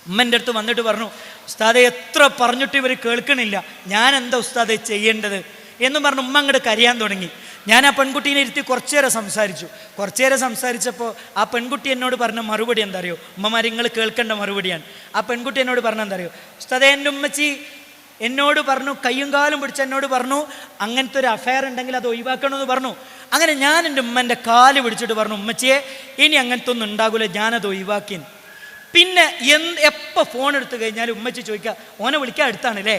ഉമ്മൻ്റെ അടുത്ത് വന്നിട്ട് പറഞ്ഞു, ഉസ്താദെ എത്ര പറഞ്ഞിട്ട് ഇവർ കേൾക്കണില്ല, ഞാൻ എന്താ ഉസ്താദെ ചെയ്യേണ്ടത് എന്നും പറഞ്ഞു ഉമ്മ അങ്ങോട്ട് കരയാൻ തുടങ്ങി. ഞാൻ ആ പെൺകുട്ടീനെ ഇരുത്തി കുറച്ചു നേരം സംസാരിച്ചപ്പോൾ ആ പെൺകുട്ടി എന്നോട് പറഞ്ഞ മറുപടി എന്താ അറിയോ? ഉമ്മമാർ നിങ്ങൾ കേൾക്കേണ്ട മറുപടിയാണ്. ആ പെൺകുട്ടി എന്നോട് പറഞ്ഞ എന്താ അറിയോ? ഉസ്താദെ എൻ്റെ ഉമ്മച്ചി എന്നോട് പറഞ്ഞു, കയ്യും കാലും പിടിച്ച് എന്നോട് പറഞ്ഞു, അങ്ങനത്തെ ഒരു അഫയർ ഉണ്ടെങ്കിൽ അത് ഒഴിവാക്കണമെന്ന് പറഞ്ഞു. അങ്ങനെ ഞാൻ എൻ്റെ ഉമ്മൻ്റെ കാല് പിടിച്ചിട്ട് പറഞ്ഞു, ഉമ്മച്ചിയെ ഇനി അങ്ങനത്തെ ഒന്നും ഉണ്ടാകില്ല, ഞാനത് ഒഴിവാക്കി. പിന്നെ എപ്പോൾ ഫോൺ എടുത്തു കഴിഞ്ഞാലും ഉമ്മച്ചി ചോദിക്കുക, ഓനെ വിളിക്കാൻ എടുത്താണല്ലേ?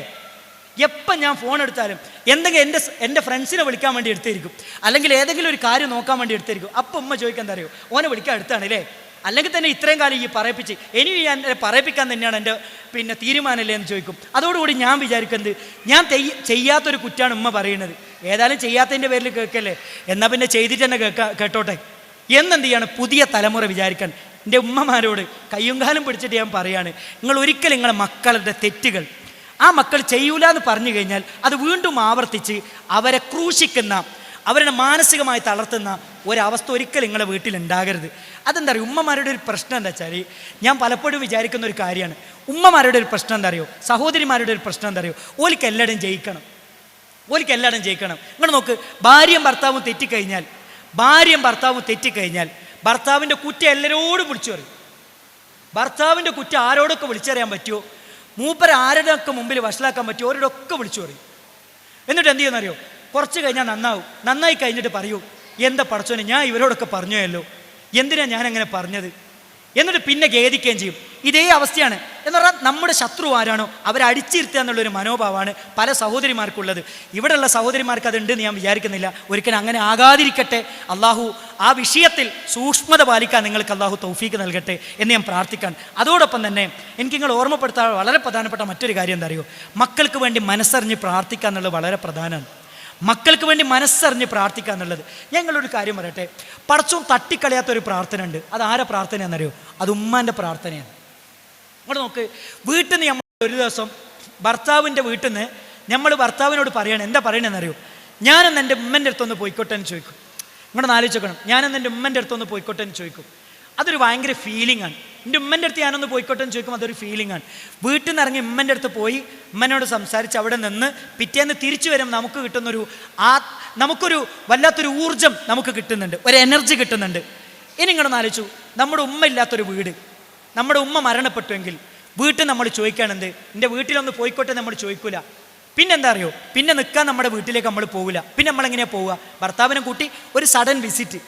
എപ്പം ഞാൻ ഫോൺ എടുത്താലും എന്തെങ്കിലും എൻ്റെ ഫ്രണ്ട്സിനെ വിളിക്കാൻ വേണ്ടി എടുത്തിരിക്കും, അല്ലെങ്കിൽ ഏതെങ്കിലും ഒരു കാര്യം നോക്കാൻ വേണ്ടി എടുത്തിരിക്കും. അപ്പം ഉമ്മ ചോദിക്കാൻ എന്താ അറിയോ? ഓനെ വിളിക്കാൻ എടുത്താണല്ലേ? അല്ലെങ്കിൽ തന്നെ ഇത്രയും കാലം ഈ പറയിപ്പിച്ച് ഇനി ഞാൻ പറയിപ്പിക്കാൻ തന്നെയാണ് എൻ്റെ തീരുമാനമല്ലേ എന്ന് ചോദിക്കും. അതോടുകൂടി ഞാൻ വിചാരിക്കുന്നത് ഞാൻ ചെയ്യാത്തൊരു കുറ്റാണ് ഉമ്മ പറയുന്നത്. ഏതായാലും ചെയ്യാത്തതിൻ്റെ പേരിൽ കേൾക്കല്ലേ, എന്നാൽ പിന്നെ ചെയ്തിട്ട് തന്നെ കേട്ടോട്ടെ എന്നെന്ത് ചെയ്യാണ് പുതിയ തലമുറ വിചാരിക്കാൻ. എൻ്റെ ഉമ്മമാരോട് കയ്യും കാലും പിടിച്ചിട്ട് ഞാൻ പറയാണ്, നിങ്ങൾ ഒരിക്കലും നിങ്ങളെ മക്കളുടെ തെറ്റുകൾ ആ മക്കൾ ചെയ്യൂല എന്ന് പറഞ്ഞു കഴിഞ്ഞാൽ അത് വീണ്ടും ആവർത്തിച്ച് അവരെ ക്രൂശിക്കുന്ന, അവരുടെ മാനസികമായി തളർത്തുന്ന ഒരവസ്ഥ ഒരിക്കലും നിങ്ങളുടെ വീട്ടിലുണ്ടാകരുത്. അതെന്താ പറയുക, ഉമ്മമാരുടെ ഒരു പ്രശ്നം എന്താ വെച്ചാൽ, ഞാൻ പലപ്പോഴും വിചാരിക്കുന്ന ഒരു കാര്യമാണ്, ഉമ്മമാരുടെ ഒരു പ്രശ്നം എന്താ അറിയോ, സഹോദരിമാരുടെ ഒരു പ്രശ്നം എന്താ അറിയോ, ഓലിക്ക് എല്ലാവരും ജയിക്കണം. നിങ്ങൾ നോക്ക്, ഭാര്യയും ഭർത്താവും തെറ്റിക്കഴിഞ്ഞാൽ ഭർത്താവിൻ്റെ കുറ്റം എല്ലാവരോടും വിളിച്ചു പറയും. ഭർത്താവിൻ്റെ കുറ്റം ആരോടൊക്കെ വിളിച്ചറിയാൻ പറ്റുമോ, മൂപ്പര ആരുടെയൊക്കെ മുമ്പിൽ വഷളാക്കാൻ പറ്റുമോ അവരോടൊക്കെ വിളിച്ചു പറയും. എന്നിട്ട് എന്ത് ചെയ്യുന്നറിയോ, കുറച്ച് കഴിഞ്ഞാൽ നന്നായി കഴിഞ്ഞിട്ട് പറയൂ, എന്താ പടച്ചോനെ ഞാൻ ഇവരോടൊക്കെ പറഞ്ഞല്ലോ, എന്തിനാ ഞാനങ്ങനെ പറഞ്ഞത്, എന്നിട്ട് പിന്നെ ഖേദിക്കുകയും ചെയ്യും. ഇതേ അവസ്ഥയാണ്. എന്ന് പറഞ്ഞാൽ നമ്മുടെ ശത്രു ആരാണോ അവരെ അടിച്ചിരുത്തുക എന്നുള്ളൊരു മനോഭാവമാണ് പല സഹോദരിമാർക്കുള്ളത്. ഇവിടെയുള്ള സഹോദരിമാർക്ക് അതുണ്ടെന്ന് ഞാൻ വിചാരിക്കുന്നില്ല. ഒരിക്കലും അങ്ങനെ ആകാതിരിക്കട്ടെ. അള്ളാഹു ആ വിഷയത്തിൽ സൂക്ഷ്മത പാലിക്കാൻ നിങ്ങൾക്ക് അള്ളാഹു തൗഫീക്ക് നൽകട്ടെ എന്ന് ഞാൻ പ്രാർത്ഥിക്കാൻ. അതോടൊപ്പം തന്നെ എനിക്ക് നിങ്ങൾ ഓർമ്മപ്പെടുത്താൻ വളരെ പ്രധാനപ്പെട്ട മറ്റൊരു കാര്യം എന്താ അറിയോ, മക്കൾക്ക് വേണ്ടി മനസ്സറിഞ്ഞ് പ്രാർത്ഥിക്കുക എന്നുള്ളത് വളരെ പ്രധാനമാണ്. മക്കൾക്ക് വേണ്ടി മനസ്സറിഞ്ഞ് പ്രാർത്ഥിക്കുക എന്നുള്ളത്. ഞങ്ങളൊരു കാര്യം പറയട്ടെ, പടച്ചോൻ തട്ടിക്കളയാത്തൊരു പ്രാർത്ഥന ഉണ്ട്. അത് ആരെ പ്രാർത്ഥനയാണെന്നറിയോ? അത് ഉമ്മാൻ്റെ പ്രാർത്ഥനയാണ്. അങ്ങോട്ട് നോക്ക്, വീട്ടിൽ നിന്ന് നമ്മൾ ഒരു ദിവസം ഭർത്താവിൻ്റെ വീട്ടിൽ നിന്ന് നമ്മൾ ഭർത്താവിനോട് പറയണം, എന്താ പറയണമെന്നറിയോ, ഞാനെന്ന് എൻ്റെ ഉമ്മൻ്റെ അടുത്തൊന്ന് പോയിക്കോട്ടെ എന്ന് ചോദിക്കും. ഇങ്ങോട്ട് ആലോചിക്കണം, ഞാനെന്ന് എൻ്റെ ഉമ്മൻ്റെ അടുത്തൊന്ന് പോയിക്കോട്ടെ എന്ന് ചോദിക്കും. അതൊരു ഭയങ്കര ഫീലിംഗ് ആണ്. എൻ്റെ ഉമ്മൻ്റെ അടുത്ത് ഞാനൊന്ന് പോയിക്കോട്ടെ എന്ന് ചോദിക്കും, അതൊരു ഫീലിംഗ് ആണ്. വീട്ടിൽ നിന്ന് ഇറങ്ങി ഉമ്മൻ്റെ അടുത്ത് പോയി ഉമ്മനോട് സംസാരിച്ച് അവിടെ നിന്ന് പിറ്റേന്ന് തിരിച്ചു വരുമ്പോൾ നമുക്ക് കിട്ടുന്നൊരു നമുക്കൊരു വല്ലാത്തൊരു ഊർജം നമുക്ക് കിട്ടുന്നുണ്ട്, ഒരു എനർജി കിട്ടുന്നുണ്ട്. ഇനി ഇങ്ങോട്ട് ആലോചിച്ചു, നമ്മുടെ ഉമ്മ ഇല്ലാത്തൊരു വീട്, നമ്മുടെ ഉമ്മ മരണപ്പെട്ടുവെങ്കിൽ വീട്ടിൽ നമ്മൾ ചോദിക്കുകയാണെന്ത്, എൻ്റെ വീട്ടിലൊന്ന് പോയിക്കോട്ടെ നമ്മൾ ചോദിക്കൂല. പിന്നെന്താ അറിയോ, പിന്നെ നിൽക്കാൻ നമ്മുടെ വീട്ടിലേക്ക് നമ്മൾ പോകില്ല. പിന്നെ നമ്മളെങ്ങനെയാണ് പോവുക, ഭർത്താവിനെ കൂട്ടി ഒരു സഡൻ വിസിറ്റ്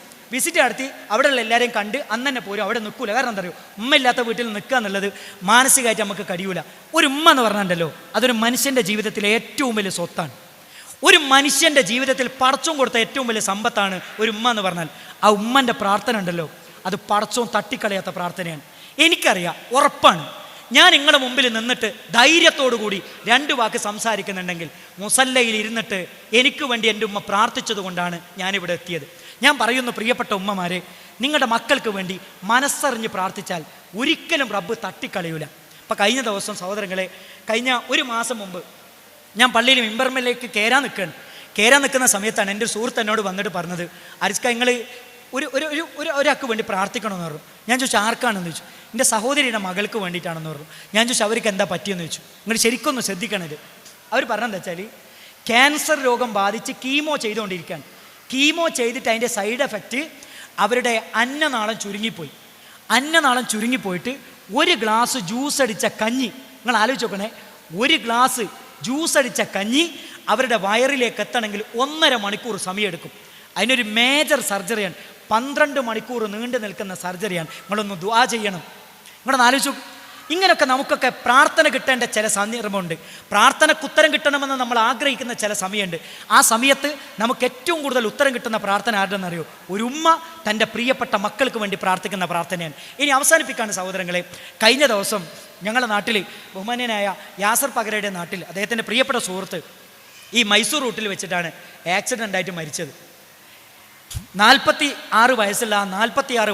നടത്തി അവിടെയുള്ള എല്ലാവരെയും കണ്ട് അന്ന് തന്നെ പോരും, അവിടെ നിൽക്കൂല. കാരണം എന്താ അറിയോ, ഉമ്മ ഇല്ലാത്ത വീട്ടിൽ നിൽക്കുക എന്നുള്ളത് മാനസികമായിട്ട് നമുക്ക് കഴിയൂല. ഒരു ഉമ്മ എന്ന് പറഞ്ഞിട്ടുണ്ടല്ലോ, അതൊരു മനുഷ്യൻ്റെ ജീവിതത്തിലെ ഏറ്റവും വലിയ സ്വത്താണ്. ഒരു മനുഷ്യൻ്റെ ജീവിതത്തിൽ പടച്ചോൻ കൊടുത്ത ഏറ്റവും വലിയ സമ്പത്താണ് ഒരു ഉമ്മ എന്ന് പറഞ്ഞാൽ. ആ ഉമ്മൻ്റെ പ്രാർത്ഥന ഉണ്ടല്ലോ, അത് പടച്ചോൻ തട്ടിക്കളയാത്ത പ്രാർത്ഥനയാണ്. എനിക്കറിയാം, ഉറപ്പാണ്, ഞാൻ നിങ്ങളുടെ മുമ്പിൽ നിന്നിട്ട് ധൈര്യത്തോടു കൂടി 2 വാക്ക് സംസാരിക്കുന്നുണ്ടെങ്കിൽ മുസല്ലയിൽ ഇരുന്നിട്ട് എനിക്ക് വേണ്ടി എൻ്റെ ഉമ്മ പ്രാർത്ഥിച്ചത് കൊണ്ടാണ് ഞാനിവിടെ എത്തിയത്. ഞാൻ പറയുന്നു, പ്രിയപ്പെട്ട ഉമ്മമാരെ, നിങ്ങളുടെ മക്കൾക്ക് വേണ്ടി മനസ്സറിഞ്ഞ് പ്രാർത്ഥിച്ചാൽ ഒരിക്കലും റബ്ബ് തട്ടിക്കളയൂല. അപ്പം കഴിഞ്ഞ ദിവസം സഹോദരങ്ങളെ, കഴിഞ്ഞ 1 മാസം മുമ്പ് ഞാൻ പള്ളിയിൽ മിമ്പർമേലേക്ക് കയറാൻ നിൽക്കുന്ന സമയത്താണ് എൻ്റെ ഒരു സുഹൃത്ത് എന്നോട് വന്നിട്ട് പറഞ്ഞത്, അരിസ്ക നിങ്ങൾ ഒരാൾക്ക് വേണ്ടി പ്രാർത്ഥിക്കണമെന്ന് പറഞ്ഞു. ഞാൻ ചോദിച്ചു, ആർക്കാണെന്ന് ചോദിച്ചു. എൻ്റെ സഹോദരിയുടെ മകൾക്ക് വേണ്ടിയിട്ടാണെന്ന് പറഞ്ഞു. ഞാൻ ചോദിച്ചു, അവർക്ക് എന്താ പറ്റിയെന്ന് ചോദിച്ചു. നിങ്ങൾ ശരിക്കൊന്ന് ശ്രദ്ധിക്കണത്. അവർ പറഞ്ഞതെന്താ വെച്ചാൽ, ക്യാൻസർ രോഗം ബാധിച്ച് കീമോ ചെയ്തുകൊണ്ടിരിക്കുകയാണ്. കീമോ ചെയ്തിട്ട് അതിൻ്റെ സൈഡ് എഫക്റ്റ് അവരുടെ അന്നനാളം ചുരുങ്ങിപ്പോയിട്ട് 1 ഗ്ലാസ് ജ്യൂസ് അടിച്ച കഞ്ഞി, നിങ്ങൾ ആലോചിച്ച് നോക്കണേ, 1 ഗ്ലാസ് ജ്യൂസ് അടിച്ച കഞ്ഞി അവരുടെ വയറിലേക്ക് എത്തണമെങ്കിൽ 1.5 മണിക്കൂർ സമയമെടുക്കും. അതിനൊരു മേജർ സർജറിയാണ്, 12 മണിക്കൂർ നീണ്ടു നിൽക്കുന്ന സർജറിയാണ്. നിങ്ങളൊന്ന് ദുആ ചെയ്യണം. നിങ്ങളൊന്ന് ആലോചിച്ചു, ഇങ്ങനെയൊക്കെ നമുക്കൊക്കെ പ്രാർത്ഥന കിട്ടേണ്ട ചില സന്ദർഭമുണ്ട്. പ്രാർത്ഥനയ്ക്ക് ഉത്തരം കിട്ടണമെന്ന് നമ്മൾ ആഗ്രഹിക്കുന്ന ചില സമയമുണ്ട്. ആ സമയത്ത് നമുക്ക് ഏറ്റവും കൂടുതൽ ഉത്തരം കിട്ടുന്ന പ്രാർത്ഥന ആരുടെന്നറിയോ? ഒരു ഉമ്മ തൻ്റെ പ്രിയപ്പെട്ട മക്കൾക്ക് വേണ്ടി പ്രാർത്ഥിക്കുന്ന പ്രാർത്ഥനയാണ്. ഇനി അവസാനിപ്പിക്കാണ് സഹോദരങ്ങളെ, കഴിഞ്ഞ ദിവസം ഞങ്ങളുടെ നാട്ടിൽ ബഹുമാന്യനായ യാസർ പകരയുടെ നാട്ടിൽ അദ്ദേഹത്തിൻ്റെ പ്രിയപ്പെട്ട സുഹൃത്ത് ഈ മൈസൂർ റൂട്ടിൽ വെച്ചിട്ടാണ് ആക്സിഡൻ്റായിട്ട് മരിച്ചത്. 46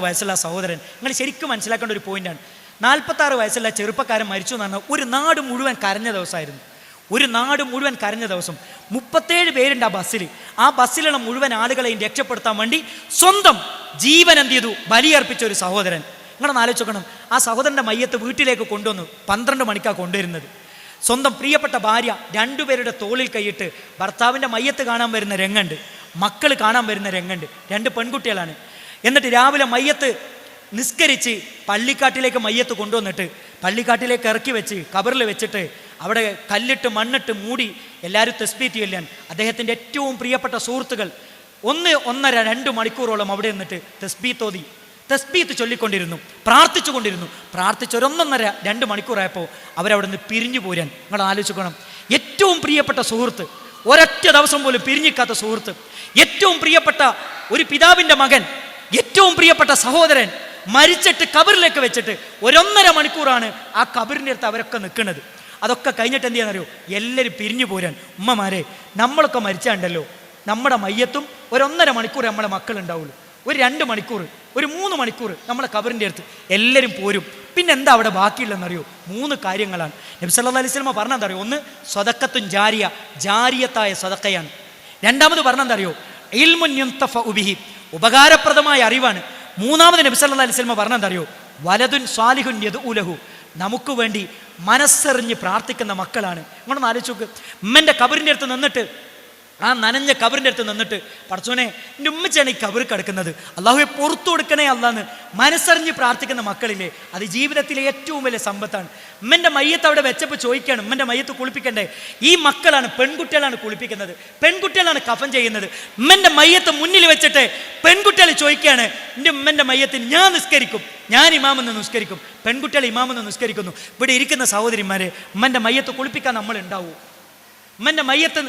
വയസ്സുള്ള സഹോദരൻ, നിങ്ങൾ ശരിക്കും മനസ്സിലാക്കേണ്ട ഒരു പോയിൻ്റാണ്. 46 വയസ്സുള്ള ചെറുപ്പക്കാരൻ മരിച്ചു എന്ന് പറഞ്ഞാൽ ഒരു നാട് മുഴുവൻ കരഞ്ഞ ദിവസമായിരുന്നു. ഒരു നാട് മുഴുവൻ കരഞ്ഞ ദിവസം. 37 പേരുണ്ട് ആ ബസ്സിൽ. ആ ബസ്സിലുള്ള മുഴുവൻ ആളുകളെയും രക്ഷപ്പെടുത്താൻ വേണ്ടി സ്വന്തം ജീവൻ എന്ത് ചെയ്തു? ബലിയർപ്പിച്ച ഒരു സഹോദരൻ. നിങ്ങളൊന്ന് ആലോചിക്കണം. ആ സഹോദരൻ്റെ മയ്യത്ത് വീട്ടിലേക്ക് കൊണ്ടുവന്നു. 12 മണിക്കാണ് കൊണ്ടുവരുന്നത്. സ്വന്തം പ്രിയപ്പെട്ട ഭാര്യ 2 പേരുടെ തോളിൽ കൈയിട്ട് ഭർത്താവിൻ്റെ മയ്യത്ത് കാണാൻ വരുന്ന രംഗമുണ്ട്. മക്കൾ കാണാൻ വരുന്ന രംഗമുണ്ട്. 2 പെൺകുട്ടികളാണ്. എന്നിട്ട് രാവിലെ മയ്യത്ത് നിസ്കരിച്ച് പള്ളിക്കാട്ടിലേക്ക് മയ്യത്ത് കൊണ്ടുവന്നിട്ട് പള്ളിക്കാട്ടിലേക്ക് ഇറക്കി വെച്ച് ഖബറിൽ വെച്ചിട്ട് അവിടെ കല്ലിട്ട് മണ്ണിട്ട് മൂടി എല്ലാവരും തസ്ബീഹ് ചൊല്ലാൻ അദ്ദേഹത്തിൻ്റെ ഏറ്റവും പ്രിയപ്പെട്ട സുഹൃത്തുക്കൾ 1.5-2 മണിക്കൂറോളം അവിടെ നിന്നിട്ട് തസ്ബീഹ് ചൊല്ലിക്കൊണ്ടിരുന്നു, പ്രാർത്ഥിച്ച് 1.5-2 മണിക്കൂറായപ്പോൾ അവരവിടെ നിന്ന് പിരിഞ്ഞു പോരാൻ. നിങ്ങൾ ആലോചിക്കണം. ഏറ്റവും പ്രിയപ്പെട്ട സുഹൃത്ത്, ഒരൊറ്റ ദിവസം പോലും പിരിഞ്ഞിക്കാത്ത സുഹൃത്ത്, ഏറ്റവും പ്രിയപ്പെട്ട ഒരു പിതാവിൻ്റെ മകൻ, ഏറ്റവും പ്രിയപ്പെട്ട സഹോദരൻ മരിച്ചിട്ട് ഖബറിലേക്ക് വെച്ചിട്ട് 1.5 മണിക്കൂറാണ് ആ ഖബറിൻ്റെ അടുത്ത് അവരൊക്കെ നിൽക്കുന്നത്. അതൊക്കെ കഴിഞ്ഞിട്ട് എന്ത് ചെയ്യാന്നറിയോ? എല്ലാവരും പിരിഞ്ഞു പോരാൻ. ഉമ്മമാരെ, നമ്മളൊക്കെ മരിച്ചാണ്ടല്ലോ നമ്മുടെ മയ്യത്തും 1.5 മണിക്കൂർ നമ്മളെ മക്കളുണ്ടാവുള്ളൂ. ഒരു 2 മണിക്കൂർ, ഒരു 3 മണിക്കൂർ നമ്മളെ ഖബറിൻ്റെ അടുത്ത് എല്ലാവരും പോരും. പിന്നെ എന്താ അവിടെ ബാക്കിയുള്ളതെന്നറിയോ? 3 കാര്യങ്ങളാണ്. നബി സല്ലല്ലാഹു അലൈഹി വസല്ലം പറഞ്ഞെന്തറിയോ? ഒന്ന് സ്വദഖത്തുൻ ജാരിയത്തായ സ്വദഖയാണ്. രണ്ടാമത് പറഞ്ഞെന്തറിയോ? ഇൽമുൻ യുൻതഫഉ ബിഹി, ഉപകാരപ്രദമായ അറിവാണ്. മൂന്നാമത് നബി സല്ലല്ലാഹു അലൈഹി വസല്ലം പറഞ്ഞെന്തറിയോ? വലതുൻ സ്വാലിഹുൻ യദ്ഉ ലഹു, നമുക്ക് വേണ്ടി മനസ്സറിഞ്ഞ് പ്രാർത്ഥിക്കുന്ന മക്കളാണ്. നിങ്ങളൊന്ന് ആലോചിച്ച് നോക്ക്. ഉമ്മൻ്റെ ഖബറിൻ്റെ അടുത്ത് നിന്നിട്ട്, ആ നനഞ്ഞ ഖബറിൻ്റെ അടുത്ത് നിന്നിട്ട്, പടച്ചോനെ എൻ്റെ ഉമ്മച്ചാണ് ഈ ഖബർ കിടക്കുന്നത്, അള്ളാഹുവെ പുറത്തു കൊടുക്കണേ അല്ലാന്ന് മനസ്സറിഞ്ഞ് പ്രാർത്ഥിക്കുന്ന മക്കളില്ലേ, അത് ജീവിതത്തിലെ ഏറ്റവും വലിയ സമ്പത്താണ്. ഉമ്മൻ്റെ മയ്യത്ത് അവിടെ വെച്ചപ്പോൾ ചോദിക്കുകയാണ്, ഉമ്മൻ്റെ മയ്യത്ത് കുളിപ്പിക്കണ്ടേ? ഈ മക്കളാണ്, പെൺകുട്ടികളാണ് കുളിപ്പിക്കുന്നത്, പെൺകുട്ടികളാണ് കഫൻ ചെയ്യുന്നത്. ഉമ്മൻ്റെ മയ്യത്ത് മുന്നിൽ വെച്ചിട്ട് പെൺകുട്ടികൾ ചോദിക്കുകയാണ്, എൻ്റെ ഉമ്മൻ്റെ മയ്യത്തിന് ഞാൻ നിസ്കരിക്കും, ഞാൻ ഇമാമെന്ന് നിസ്കരിക്കും. പെൺകുട്ടികൾ ഇമാമെന്ന് നിസ്കരിക്കുന്നു. ഇവിടെ ഇരിക്കുന്ന സഹോദരിമാരെ, ഉമ്മൻ്റെ മയ്യത്ത് കുളിപ്പിക്കാൻ നമ്മളുണ്ടാവൂ? ഉമ്മൻ്റെ മയ്യത്ത്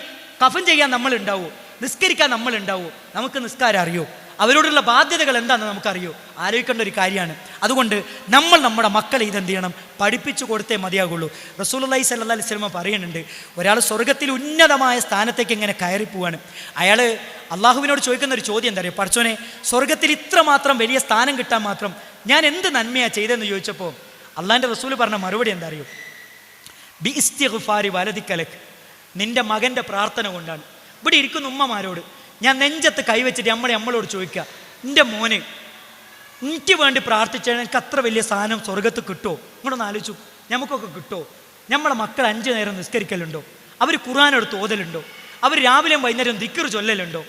കഫൻ ചെയ്യാൻ നമ്മളുണ്ടാവൂ? നിസ്കരിക്കാൻ നമ്മളുണ്ടാവൂ? നമുക്ക് നിസ്കാരം അറിയോ? അവരോടുള്ള ബാധ്യതകൾ എന്താണെന്ന് നമുക്കറിയോ? ആലോചിക്കേണ്ട ഒരു കാര്യമാണ്. അതുകൊണ്ട് നമ്മൾ നമ്മുടെ മക്കളെ ഇതെന്ത് ചെയ്യണം? പഠിപ്പിച്ചു കൊടുത്തേ മതിയാകുള്ളൂ. റസൂലുള്ളാഹി സ്വല്ലല്ലാഹു അലൈഹി വസല്ലം പറയുന്നുണ്ട്, ഒരാൾ സ്വർഗത്തിൽ ഉന്നതമായ സ്ഥാനത്തേക്ക് ഇങ്ങനെ കയറി പോവാണ്. അയാൾ അള്ളാഹുവിനോട് ചോദിക്കുന്ന ഒരു ചോദ്യം എന്താ അറിയോ? പടച്ചോനെ, സ്വർഗത്തിൽ ഇത്രമാത്രം വലിയ സ്ഥാനം കിട്ടാൻ മാത്രം ഞാൻ എന്ത് നന്മയാണ് ചെയ്തതെന്ന് ചോദിച്ചപ്പോൾ അള്ളാഹിൻ്റെ റസൂൽ പറഞ്ഞ മറുപടി എന്താ അറിയോ? ബി ഇസ്തിഗ്ഫാരി വലദിക്കലക്, നിന്റെ മകൻ്റെ പ്രാർത്ഥന കൊണ്ടാണ്. ഇവിടെ ഇരിക്കുന്ന ഉമ്മമാരോട് ഞാൻ നെഞ്ചത്ത് കൈവച്ചിട്ട് നമ്മളോട് ചോദിക്കുക, എൻ്റെ മോനെ എനിക്ക് വേണ്ടി പ്രാർത്ഥിച്ചാൽ എനിക്ക് അത്ര വലിയ സ്ഥാനം സ്വർഗത്ത് കിട്ടുമോ? നിങ്ങളൊന്ന് ആലോചിച്ചു. നമുക്കൊക്കെ കിട്ടുമോ? നമ്മളെ മക്കൾ 5 നേരം നിസ്കരിക്കലുണ്ടോ? അവർ ഖുർആൻ എടുത്ത് ഓതലുണ്ടോ? അവർ രാവിലെയും വൈകുന്നേരം ദിക്ർ ചൊല്ലലുണ്ടോ?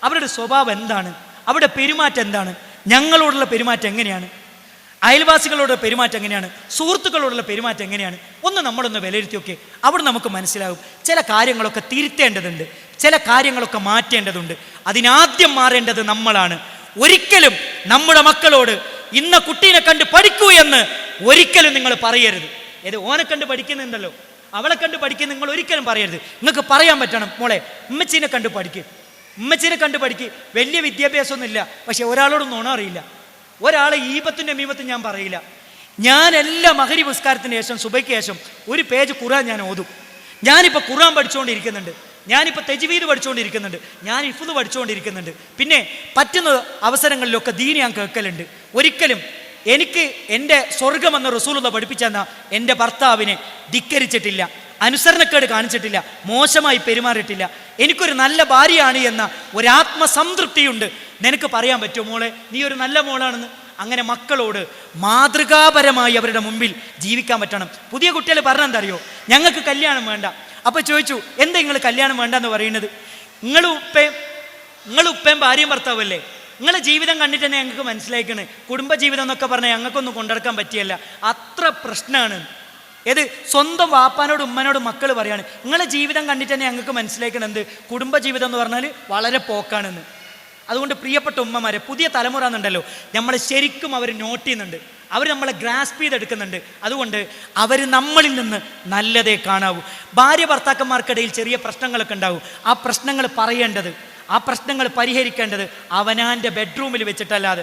അവരുടെ സ്വഭാവം എന്താണ്? അവരുടെ പെരുമാറ്റം എന്താണ്? ഞങ്ങളോടുള്ള പെരുമാറ്റം എങ്ങനെയാണ്? അയൽവാസികളോട് പെരുമാറ്റം എങ്ങനെയാണ്? സുഹൃത്തുക്കളോടുള്ള പെരുമാറ്റം എങ്ങനെയാണ്? നമ്മളൊന്ന് വിലയിരുത്തിയൊക്കെ അവിടെ നമുക്ക് മനസ്സിലാകും. ചില കാര്യങ്ങളൊക്കെ തിരുത്തേണ്ടതുണ്ട്, ചില കാര്യങ്ങളൊക്കെ മാറ്റേണ്ടതുണ്ട്. അതിനാദ്യം മാറേണ്ടത് നമ്മളാണ്. ഒരിക്കലും നമ്മുടെ മക്കളോട് ഇന്ന കുട്ടീനെ കണ്ട് പഠിക്കൂ എന്ന് ഒരിക്കലും നിങ്ങൾ പറയരുത്. ഓനെ കണ്ട് പഠിക്കുന്നുണ്ടല്ലോ, അവളെ കണ്ട് പഠിക്കുന്ന നിങ്ങൾ ഒരിക്കലും പറയരുത്. നിങ്ങൾക്ക് പറയാൻ പറ്റണം, മോളെ ഉമ്മച്ചീനെ കണ്ട് പഠിക്ക്, ഉമ്മച്ചീനെ കണ്ട് പഠിക്ക്. വലിയ വിദ്യാഭ്യാസമൊന്നുമില്ല, പക്ഷെ ഒരാളോട് നുണ അറിയില്ല, ഒരാളെ ഈപത്തിൻ്റെ മീപത്തും ഞാൻ പറയില്ല. ഞാൻ എല്ലാ മഗ്‌രിബ് നിസ്കാരത്തിന് ശേഷം, സുബഹിക്ക് ശേഷം ഒരു പേജ് ഖുർആൻ ഞാൻ ഓതും. ഞാനിപ്പോൾ ഖുർആൻ പഠിച്ചുകൊണ്ടിരിക്കുന്നുണ്ട്, ഞാനിപ്പോൾ തജ്വീദ് പഠിച്ചുകൊണ്ടിരിക്കുന്നുണ്ട്, ഞാൻ ഹിഫ്ള് പഠിച്ചുകൊണ്ടിരിക്കുന്നുണ്ട്. പിന്നെ പറ്റുന്ന അവസരങ്ങളിലൊക്കെ ദീൻ ഞാൻ കേൾക്കലുണ്ട്. ഒരിക്കലും എനിക്ക് എൻ്റെ സ്വർഗമെന്ന റസൂലുള്ള പഠിപ്പിച്ചെന്ന എൻ്റെ ഭർത്താവിനെ ധിക്കരിച്ചിട്ടില്ല, അനുസരണക്കേട് കാണിച്ചിട്ടില്ല, മോശമായി പെരുമാറിയിട്ടില്ല. എനിക്കൊരു നല്ല ഭാര്യയാണ് എന്ന ഒരാത്മസംതൃപ്തിയുണ്ട്. നിനക്ക് പറയാൻ പറ്റുമോ മോളെ നീ ഒരു നല്ല മോളാണെന്ന്? അങ്ങനെ മക്കളോട് മാതൃകാപരമായി അവരുടെ മുമ്പിൽ ജീവിക്കാൻ പറ്റണം. പുതിയ കുട്ടികൾ പറഞ്ഞെന്താ അറിയോ? ഞങ്ങൾക്ക് കല്യാണം വേണ്ട. അപ്പോൾ ചോദിച്ചു, എന്താ നിങ്ങൾ കല്യാണം വേണ്ട എന്ന് പറയുന്നത്? നിങ്ങൾ ഉപ്പയും ഭാര്യയും ഭർത്താവല്ലേ? നിങ്ങളെ ജീവിതം കണ്ടിട്ട് തന്നെ ഞങ്ങൾക്ക് മനസ്സിലാക്കണേ, കുടുംബജീവിതം എന്നൊക്കെ പറഞ്ഞാൽ ഞങ്ങൾക്കൊന്നും കൊണ്ടുനടക്കാൻ പറ്റിയല്ല, അത്ര പ്രശ്നമാണ്. സ്വന്തം വാപ്പാനോടും ഉമ്മനോടും മക്കൾ പറയാണ്, നിങ്ങളെ ജീവിതം കണ്ടിട്ട് തന്നെ ഞങ്ങൾക്ക് മനസ്സിലാക്കണം എന്ത് കുടുംബജീവിതം എന്ന് പറഞ്ഞാൽ വളരെ പോക്കാണെന്ന്. അതുകൊണ്ട് പ്രിയപ്പെട്ട ഉമ്മമാരെ, പുതിയ തലമുറ എന്നുണ്ടല്ലോ, നമ്മൾ ശരിക്കും അവർ നോട്ട് ചെയ്യുന്നുണ്ട്. അവർ നമ്മളെ ഗ്രാസ്പ് ചെയ്തെടുക്കുന്നുണ്ട്. അതുകൊണ്ട് അവർ നമ്മളിൽ നിന്ന് നല്ലതേ കാണാവൂ. ഭാര്യ ഭർത്താക്കന്മാർക്കിടയിൽ ചെറിയ പ്രശ്നങ്ങളൊക്കെ ഉണ്ടാവും. ആ പ്രശ്നങ്ങൾ പറയേണ്ടത്, ആ പ്രശ്നങ്ങൾ പരിഹരിക്കേണ്ടത് അവനാൻ്റെ ബെഡ്റൂമിൽ വെച്ചിട്ടാണ്.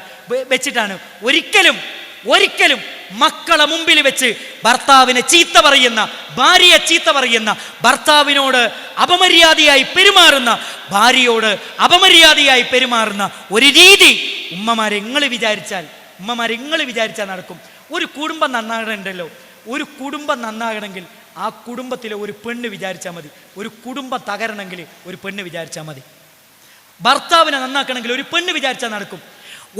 ഒരിക്കലും മക്കളെ മുമ്പിൽ വെച്ച് ഭർത്താവിനെ ചീത്ത പറയുന്ന, ഭാര്യയെ ചീത്ത പറയുന്ന, ഭർത്താവിനോട് അപമര്യാദയായി പെരുമാറുന്ന, ഭാര്യയോട് അപമര്യാദയായി പെരുമാറുന്ന ഒരു രീതി ഉമ്മമാരെ നിങ്ങൾ വിചാരിച്ചാൽ നടക്കും. ഒരു കുടുംബം നന്നാകണമുണ്ടല്ലോ, ഒരു കുടുംബം നന്നാകണമെങ്കിൽ ആ കുടുംബത്തിലെ ഒരു പെണ്ണ് വിചാരിച്ചാൽ മതി. ഒരു കുടുംബം തകരണമെങ്കിൽ ഒരു പെണ്ണ് വിചാരിച്ചാൽ മതി. ഭർത്താവിനെ നന്നാക്കണമെങ്കിൽ ഒരു പെണ്ണ് വിചാരിച്ചാൽ നടക്കും.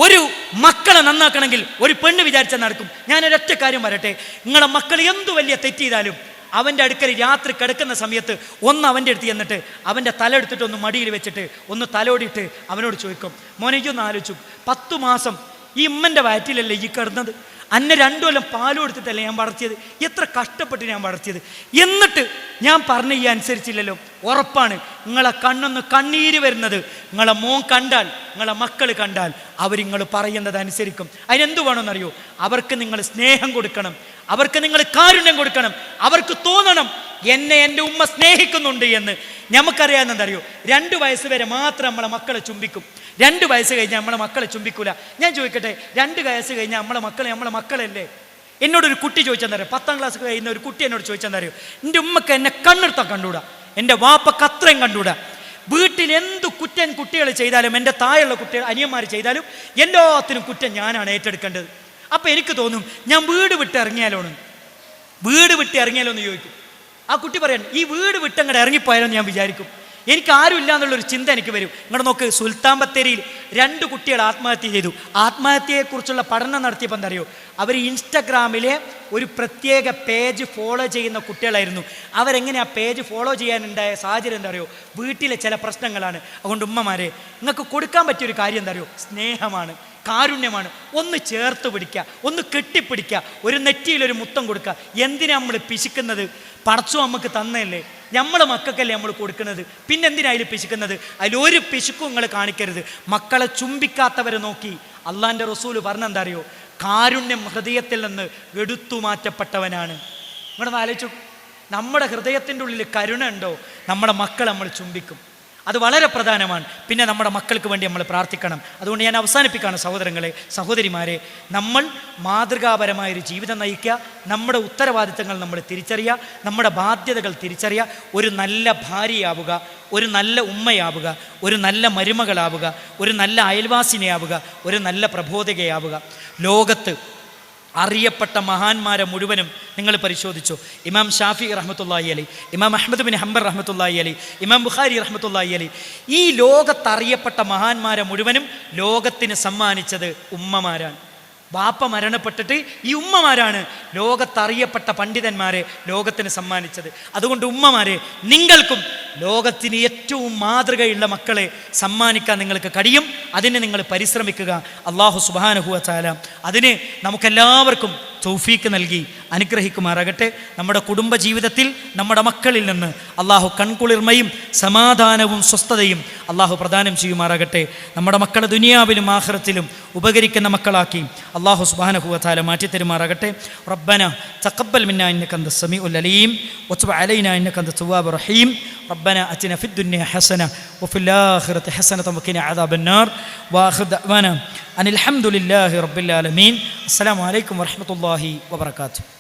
ഒരു മക്കളെ നന്നാക്കണമെങ്കിൽ ഒരു പെണ്ണ് വിചാരിച്ചാൽ നടക്കും. ഞാനൊരൊറ്റ കാര്യം പറയട്ടെ, നിങ്ങളെ മക്കൾ എന്തു വലിയ തെറ്റ് ചെയ്താലും അവൻ്റെ അടുക്കൽ രാത്രി കിടക്കുന്ന സമയത്ത് ഒന്ന് അവൻ്റെ അടുത്ത് ചെന്നിട്ട് അവൻ്റെ തല എടുത്തിട്ട് ഒന്ന് മടിയിൽ വെച്ചിട്ട് ഒന്ന് തലോടിയിട്ട് അവനോട് ചോദിക്കും, മോനെക്കൊന്ന് ആലോചിച്ചു, 10 മാസം ഈ ഉമ്മൻ്റെ വയറ്റിലല്ലേ ഈ കിടന്നത്, അന്നെ 2 കൊല്ലം പാലും എടുത്തിട്ടല്ലേ ഞാൻ വളർത്തിയത്, എത്ര കഷ്ടപ്പെട്ട് ഞാൻ വളർത്തിയത്, എന്നിട്ട് ഞാൻ പറഞ്ഞ ഈ അനുസരിച്ചില്ലല്ലോ. ഉറപ്പാണ് നിങ്ങളെ കണ്ണൊന്ന് കണ്ണീര് വരുന്നത് നിങ്ങളെ മോൻ കണ്ടാൽ, നിങ്ങളെ മക്കൾ കണ്ടാൽ അവർ നിങ്ങൾ പറയുന്നത് അനുസരിക്കും. അതിനെന്തു വേണമെന്നറിയോ? അവർക്ക് നിങ്ങൾ സ്നേഹം കൊടുക്കണം, അവർക്ക് നിങ്ങൾ കാരുണ്യം കൊടുക്കണം, അവർക്ക് തോന്നണം എന്നെ എൻ്റെ ഉമ്മ സ്നേഹിക്കുന്നുണ്ട് എന്ന്. നമുക്കറിയാമെന്നറിയോ, 2 വയസ്സ് വരെ മാത്രം നമ്മളെ മക്കളെ ചുംബിക്കും. 2 വയസ്സ് കഴിഞ്ഞാൽ നമ്മളെ മക്കളെ ചുംബിക്കൂല. ഞാൻ ചോദിക്കട്ടെ, 2 വയസ്സ് കഴിഞ്ഞാൽ നമ്മളെ മക്കളല്ലേ? എന്നോടൊരു കുട്ടി ചോദിച്ചാൽ തരാം, 10ാം ക്ലാസ് കഴിയുന്ന ഒരു കുട്ടി എന്നോട് ചോദിച്ചാൽ തരുമോ, എൻ്റെ ഉമ്മക്ക് എന്നെ കണ്ണെടുത്താൽ കണ്ടുകൂടാ, എൻ്റെ വാപ്പക്ക് അത്രയും കണ്ടുകൂടാ, വീട്ടിൽ എന്ത് കുറ്റം കുട്ടികൾ ചെയ്താലും, എൻ്റെ താഴെയുള്ള കുട്ടികൾ അനിയന്മാർ ചെയ്താലും എല്ലാത്തിനും കുറ്റം ഞാനാണ് ഏറ്റെടുക്കേണ്ടത്. അപ്പം എനിക്ക് തോന്നും ഞാൻ വീട് വിട്ട് ഇറങ്ങിയാലോ എന്ന് ചോദിക്കും. ആ കുട്ടി പറയാൻ ഈ വീട് വിട്ടങ്ങടെ ഇറങ്ങിപ്പോയാലോ ഞാൻ വിചാരിക്കും. എനിക്ക് ആരും ഇല്ല എന്നുള്ളൊരു ചിന്ത എനിക്ക് വരും. ഇങ്ങോട്ട് നോക്ക്, സുൽത്താൻ ബത്തേരിയിൽ 2 കുട്ടികൾ ആത്മഹത്യ ചെയ്തു. ആത്മഹത്യയെക്കുറിച്ചുള്ള പഠനം നടത്തിയപ്പോൾ എന്താ അറിയോ, അവർ ഇൻസ്റ്റഗ്രാമിലെ ഒരു പ്രത്യേക പേജ് ഫോളോ ചെയ്യുന്ന കുട്ടികളായിരുന്നു. അവരെങ്ങനെ ആ പേജ് ഫോളോ ചെയ്യാനുണ്ടായ സാഹചര്യം എന്താ അറിയോ, വീട്ടിലെ ചില പ്രശ്നങ്ങളാണ്. അതുകൊണ്ട് ഉമ്മമാരെ, നിങ്ങൾക്ക് കൊടുക്കാൻ പറ്റിയൊരു കാര്യം എന്താ അറിയോ, സ്നേഹമാണ്, കാരുണ്യമാണ്. ഒന്ന് ചേർത്ത് പിടിക്കുക, ഒന്ന് കെട്ടിപ്പിടിക്കുക, ഒരു നെറ്റിയിലൊരു മുത്തം കൊടുക്കുക. എന്തിനാ നമ്മൾ പിശുക്കുന്നത്? പടച്ചു നമുക്ക് തന്നല്ലേ, നമ്മളെ മക്കൾക്കല്ലേ നമ്മൾ കൊടുക്കുന്നത്, പിന്നെ എന്തിനാ അതിൽ പിശുക്കുന്നത്? അതിലൊരു പിശുക്കും നിങ്ങൾ കാണിക്കരുത്. മക്കളെ ചുംബിക്കാത്തവരെ നോക്കി അള്ളാൻ്റെ റസൂല് പറഞ്ഞെന്താ അറിയോ, കാരുണ്യം ഹൃദയത്തിൽ നിന്ന് എടുത്തു മാറ്റപ്പെട്ടവനാണ്. നിങ്ങളൊന്ന് ആലോചിച്ചു, നമ്മുടെ ഹൃദയത്തിൻ്റെ ഉള്ളിൽ കരുണ ഉണ്ടോ, നമ്മുടെ മക്കൾ നമ്മൾ ചുംബിക്കും. അത് വളരെ പ്രധാനമാണ്. പിന്നെ നമ്മുടെ മക്കൾക്ക് വേണ്ടി നമ്മൾ പ്രാർത്ഥിക്കണം. അതുകൊണ്ട് ഞാൻ അവസാനിപ്പിക്കുകയാണ് സഹോദരങ്ങളെ, സഹോദരിമാരെ, നമ്മൾ മാതൃകാപരമായൊരു ജീവിതം നയിക്കുക, നമ്മുടെ ഉത്തരവാദിത്തങ്ങൾ നമ്മൾ തിരിച്ചറിയുക, നമ്മുടെ ബാധ്യതകൾ തിരിച്ചറിയുക, ഒരു നല്ല ഭാര്യയാവുക, ഒരു നല്ല ഉമ്മയാവുക, ഒരു നല്ല മരുമകളാവുക, ഒരു നല്ല അയൽവാസിനെയാവുക, ഒരു നല്ല പ്രബോധകയാവുക. ലോകത്ത് അറിയപ്പെട്ട മഹാന്മാരെ മുഴുവനും നിങ്ങൾ പരിശോധിച്ചു. ഇമാം ഷാഫി റഹ്മത്തുള്ളാഹി അലൈഹി, ഇമാം അഹ്മദ് ബിൻ ഹംബൽ റഹ്മത്തുള്ളാഹി അലൈഹി, ഇമാം ബുഖാരി റഹ്മത്തുള്ളാഹി അലൈഹി, ഈ ലോകത്തറിയപ്പെട്ട മഹാന്മാരെ മുഴുവനും ലോകത്തിന് സമ്മാനിച്ചത് ഉമ്മമാരാണ്. ബാപ്പ മരണപ്പെട്ടിട്ട് ഈ ഉമ്മമാരാണ് ലോകത്തറിയപ്പെട്ട പണ്ഡിതന്മാരെ ലോകത്തിന് സമ്മാനിച്ചത്. അതുകൊണ്ട് ഉമ്മമാരെ, നിങ്ങൾക്കും ലോകത്തിന് ഏറ്റവും മാതൃകയുള്ള മക്കളെ സമ്മാനിക്കാൻ നിങ്ങൾക്ക് കഴിയും. അതിന് നിങ്ങൾ പരിശ്രമിക്കുക. അല്ലാഹു സുബ്ഹാനഹു വ തആല അതിന് നമുക്കെല്ലാവർക്കും തൗഫീക്ക് നൽകി അനുഗ്രഹിക്കുമാറാകട്ടെ. നമ്മുടെ കുടുംബജീവിതത്തിൽ നമ്മുടെ മക്കളിൽ നിന്ന് അള്ളാഹു കൺകുളിർമയും സമാധാനവും സ്വസ്ഥതയും അള്ളാഹു പ്രദാനം ചെയ്യുമാറാകട്ടെ. നമ്മുടെ മക്കളെ ദുനിയാവിലും ആഖിറത്തിലും ഉപകരിക്കുന്ന മക്കളാക്കി അള്ളാഹു സുബ്ഹാനഹു വ തആല മാറ്റിത്തരുമാറാകട്ടെ. റബ്ബന തഖബ്ബൽ മിന്നാ ഇന്നക അൻത സമീഉൽ അലീം വതുബ് അലൈനാ ഇന്നക അൻത തവ്വാബുർ റഹീം. റബ്ബന അതിനാ ഫിദ് ദുനിയ ഹസന വഫിൽ ആഖിറതി ഹസനത വഖിനാ അദാബന്നാർ. വആഖിറു ദഅവാനാ അനിൽ ഹംദുലില്ലാഹി റബ്ബിൽ ആലമീൻ. അസ്സലാമു അലൈക്കും വറഹ്മത്തുള്ളാഹി വബറകാതുഹു.